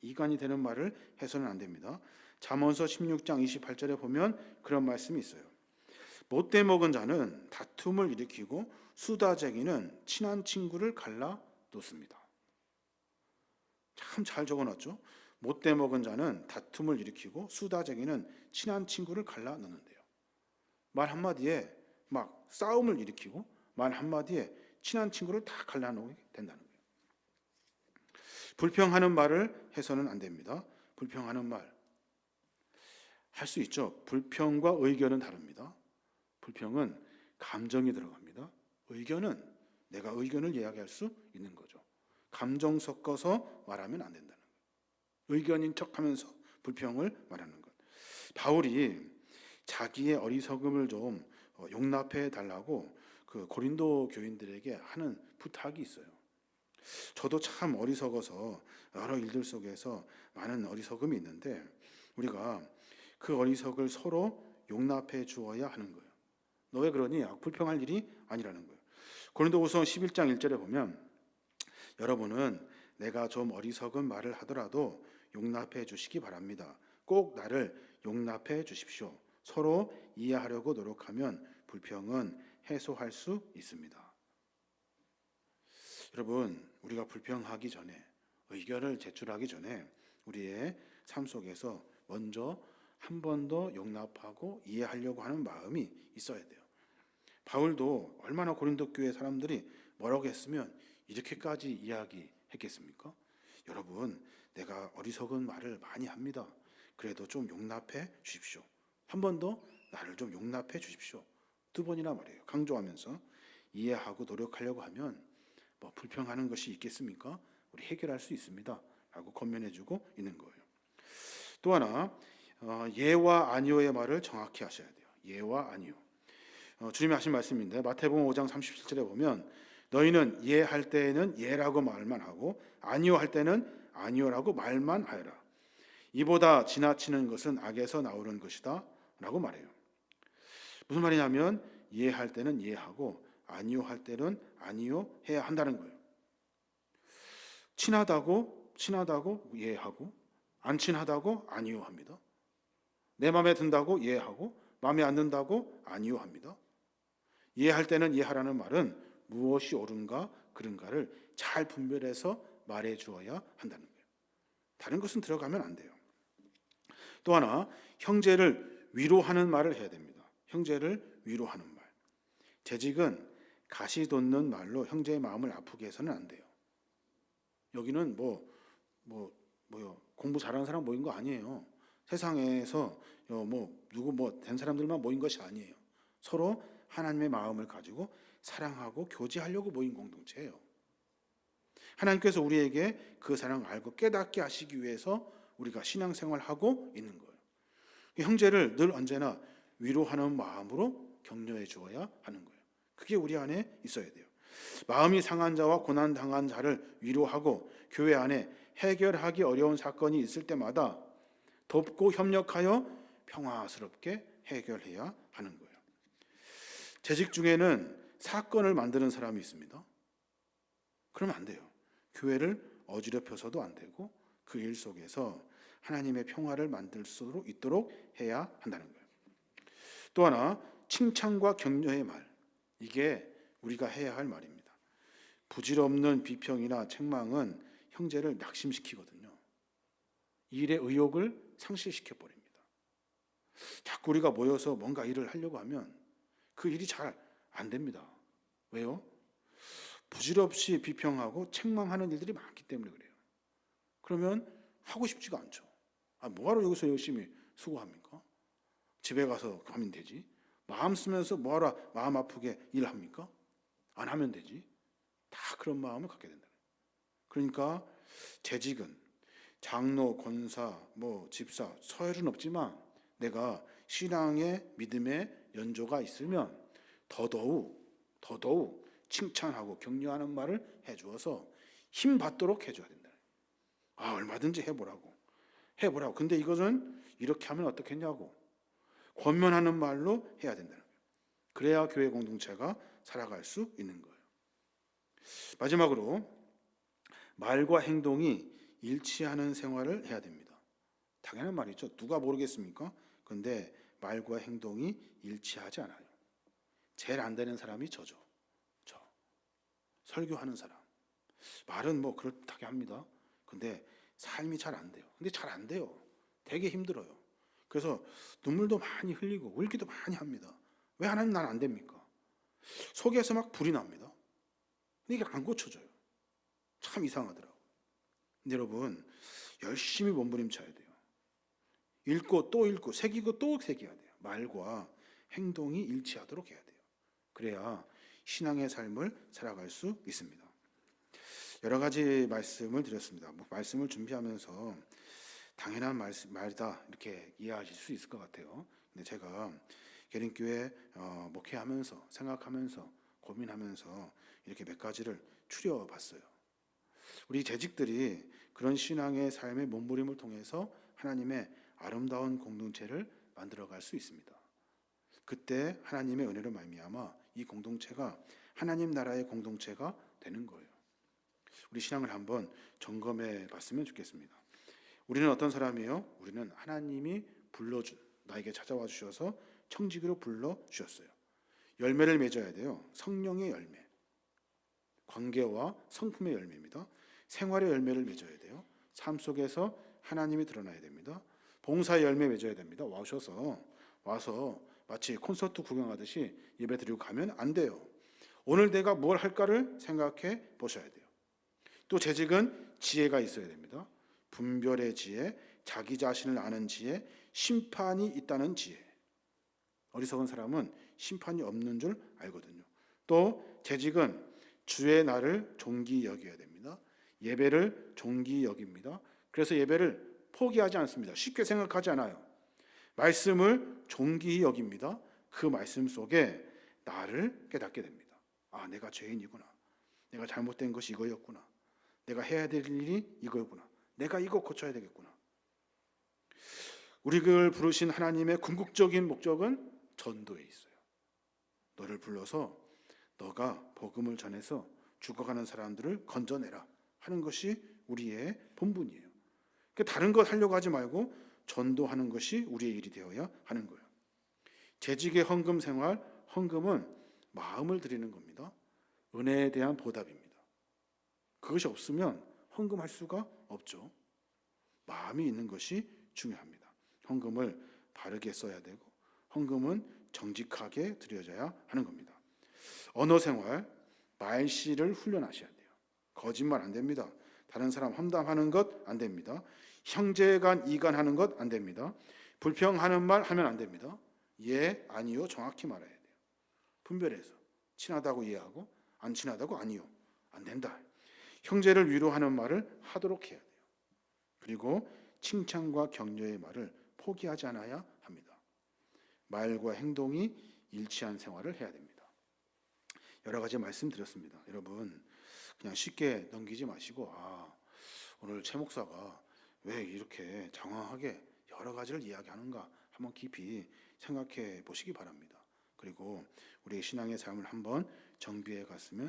이간이 되는 말을 해서는 안 됩니다. 잠언서 16장 28절에 보면 그런 말씀이 있어요. 못돼 먹은 자는 다툼을 일으키고 수다쟁이는 친한 친구를 갈라 놓습니다. 참 잘 적어놨죠. 못돼 먹은 자는 다툼을 일으키고 수다쟁이는 친한 친구를 갈라 놓는데요. 말 한마디에 막 싸움을 일으키고 말 한마디에 친한 친구를 다 갈라 놓게 된다는 거예요. 불평하는 말을 해서는 안 됩니다. 불평하는 말 할 수 있죠. 불평과 의견은 다릅니다. 불평은 감정이 들어갑니다. 의견은 내가 의견을 이야기할 수 있는 거죠. 감정 섞어서 말하면 안 된다는 거예요. 의견인 척하면서 불평을 말하는 것. 바울이 자기의 어리석음을 좀 용납해 달라고 그 고린도 교인들에게 하는 부탁이 있어요. 저도 참 어리석어서 여러 일들 속에서 많은 어리석음이 있는데 우리가 그 어리석을 서로 용납해 주어야 하는 거예요. 너 왜 그러니? 불평할 일이 아니라는 거예요. 고린도후서 11장 1절에 보면 여러분은 내가 좀 어리석은 말을 하더라도 용납해 주시기 바랍니다. 꼭 나를 용납해 주십시오. 서로 이해하려고 노력하면 불평은 해소할 수 있습니다. 여러분, 우리가 불평하기 전에 의견을 제출하기 전에 우리의 삶 속에서 먼저 한 번 더 용납하고 이해하려고 하는 마음이 있어야 돼요. 바울도 얼마나 고린도 교회 사람들이 뭐라고 했으면 이렇게까지 이야기했겠습니까? 여러분, 내가 어리석은 말을 많이 합니다. 그래도 좀 용납해 주십시오. 한 번 더 나를 좀 용납해 주십시오. 2번이나 말해요. 강조하면서 이해하고 노력하려고 하면 뭐 불평하는 것이 있겠습니까? 우리 해결할 수 있습니다. 라고 권면해주고 있는 거예요. 또 하나, 예와 아니오의 말을 정확히 하셔야 돼요. 예와 아니오. 주님이 하신 말씀인데 마태복음 5장 37절에 보면 너희는 예할 때에는 예라고 말만 하고 아니오 할 때는 아니오라고 말만 하여라. 이보다 지나치는 것은 악에서 나오는 것이다. 라고 말해요. 무슨 말이냐면 이해할 때는 이해하고 아니요 할 때는 아니요 해야 한다는 거예요. 친하다고 이해하고 안 친하다고 아니요 합니다. 내 마음에 든다고 이해하고 마음에 안 든다고 아니요 합니다. 이해할 때는 이해하라는 말은 무엇이 옳은가 그른가를 잘 분별해서 말해 주어야 한다는 거예요. 다른 것은 들어가면 안 돼요. 또 하나, 형제를 위로하는 말을 해야 됩니다. 형제를 위로하는 말. 재직은 가시 돋는 말로 형제의 마음을 아프게 해서는 안 돼요. 여기는 공부 잘하는 사람 모인 거 아니에요. 세상에서 누구 된 사람들만 모인 것이 아니에요. 서로 하나님의 마음을 가지고 사랑하고 교제하려고 모인 공동체예요. 하나님께서 우리에게 그 사랑을 알고 깨닫게 하시기 위해서 우리가 신앙생활하고 있는 거예요. 형제를 늘 언제나 위로하는 마음으로 격려해 주어야 하는 거예요. 그게 우리 안에 있어야 돼요. 마음이 상한 자와 고난 당한 자를 위로하고 교회 안에 해결하기 어려운 사건이 있을 때마다 돕고 협력하여 평화스럽게 해결해야 하는 거예요. 재직 중에는 사건을 만드는 사람이 있습니다. 그러면 안 돼요. 교회를 어지럽혀서도 안 되고 그 일 속에서 하나님의 평화를 만들 수 있도록 해야 한다는 거예요. 또 하나, 칭찬과 격려의 말. 이게 우리가 해야 할 말입니다. 부질없는 비평이나 책망은 형제를 낙심시키거든요. 일의 의욕을 상실시켜 버립니다. 자꾸 우리가 모여서 뭔가 일을 하려고 하면 그 일이 잘 안 됩니다. 왜요? 부질없이 비평하고 책망하는 일들이 많기 때문에 그래요. 그러면 하고 싶지가 않죠. 뭐하러 여기서 열심히 수고합니까? 집에 가서 하면 되지. 마음 쓰면서 뭐하러 마음 아프게 일합니까? 안 하면 되지. 다 그런 마음을 갖게 된다. 그러니까 재직은 장로, 권사, 집사, 서열은 없지만 내가 신앙의 믿음의 연조가 있으면 더더욱 칭찬하고 격려하는 말을 해주어서 힘 받도록 해줘야 된다. 얼마든지 해보라고. 근데 이것은 이렇게 하면 어떻겠냐고 권면하는 말로 해야 된다는 거예요. 그래야 교회 공동체가 살아갈 수 있는 거예요. 마지막으로 말과 행동이 일치하는 생활을 해야 됩니다. 당연한 말이죠. 누가 모르겠습니까? 근데 말과 행동이 일치하지 않아요. 제일 안 되는 사람이 저죠. 설교하는 사람. 말은 그렇다게 합니다. 근데 삶이 잘 안 돼요. 근데 잘 안 돼요. 되게 힘들어요. 그래서 눈물도 많이 흘리고 울기도 많이 합니다. 왜 하나님 난 안 됩니까? 속에서 막 불이 납니다. 근데 이게 안 고쳐져요. 참 이상하더라고요. 근데 여러분 열심히 몸부림쳐야 돼요. 읽고 또 읽고 새기고 또 새겨야 돼요. 말과 행동이 일치하도록 해야 돼요. 그래야 신앙의 삶을 살아갈 수 있습니다. 여러 가지 말씀을 드렸습니다. 말씀을 준비하면서 당연한 말이다 이렇게 이해하실 수 있을 것 같아요. 근데 제가 계린교회 목회하면서 생각하면서 고민하면서 이렇게 몇 가지를 추려봤어요. 우리 재직들이 그런 신앙의 삶의 몸부림을 통해서 하나님의 아름다운 공동체를 만들어갈 수 있습니다. 그때 하나님의 은혜로 말미암아 이 공동체가 하나님 나라의 공동체가 되는 거예요. 우리 신앙을 한번 점검해 봤으면 좋겠습니다. 우리는 어떤 사람이에요? 우리는 하나님이 불러준 나에게 찾아와 주셔서 청지기로 불러주셨어요. 열매를 맺어야 돼요. 성령의 열매, 관계와 성품의 열매입니다. 생활의 열매를 맺어야 돼요. 삶 속에서 하나님이 드러나야 됩니다. 봉사의 열매 맺어야 됩니다. 와서 마치 콘서트 구경하듯이 예배 드리고 가면 안 돼요. 오늘 내가 뭘 할까를 생각해 보셔야 돼요. 또 재직은 지혜가 있어야 됩니다. 분별의 지혜, 자기 자신을 아는 지혜, 심판이 있다는 지혜. 어리석은 사람은 심판이 없는 줄 알거든요. 또 재직은 주의 날을 존귀 여겨야 됩니다. 예배를 존귀 여깁니다. 그래서 예배를 포기하지 않습니다. 쉽게 생각하지 않아요. 말씀을 존귀히 여깁니다. 그 말씀 속에 나를 깨닫게 됩니다. 내가 죄인이구나. 내가 잘못된 것이 이거였구나. 내가 해야 될 일이 이거였구나. 내가 이거 고쳐야 되겠구나. 우리를 부르신 하나님의 궁극적인 목적은 전도에 있어요. 너를 불러서 너가 복음을 전해서 죽어가는 사람들을 건져내라 하는 것이 우리의 본분이에요. 그러니까 다른 것 하려고 하지 말고 전도하는 것이 우리의 일이 되어야 하는 거예요. 재직의 헌금 생활, 헌금은 마음을 드리는 겁니다. 은혜에 대한 보답입니다. 그것이 없으면 헌금할 수가 없죠. 마음이 있는 것이 중요합니다. 헌금을 바르게 써야 되고 헌금은 정직하게 드려져야 하는 겁니다. 언어 생활, 말씨를 훈련하셔야 돼요. 거짓말 안 됩니다. 다른 사람 험담하는 것 안 됩니다. 형제간 이간하는 것 안 됩니다. 불평하는 말 하면 안 됩니다. 예, 아니요 정확히 말해야 돼요. 분별해서 친하다고 이해하고 안 친하다고 아니요 안 된다. 형제를 위로하는 말을 하도록 해야 돼요. 그리고 칭찬과 격려의 말을 포기하지 않아야 합니다. 말과 행동이 일치한 생활을 해야 됩니다. 여러 가지 말씀드렸습니다. 여러분 그냥 쉽게 넘기지 마시고 오늘 최 목사가 왜 이렇게 장황하게 여러 가지를 이야기하는가 한번 깊이 생각해 보시기 바랍니다. 그리고 우리의 신앙의 삶을 한번 정비해 갔으면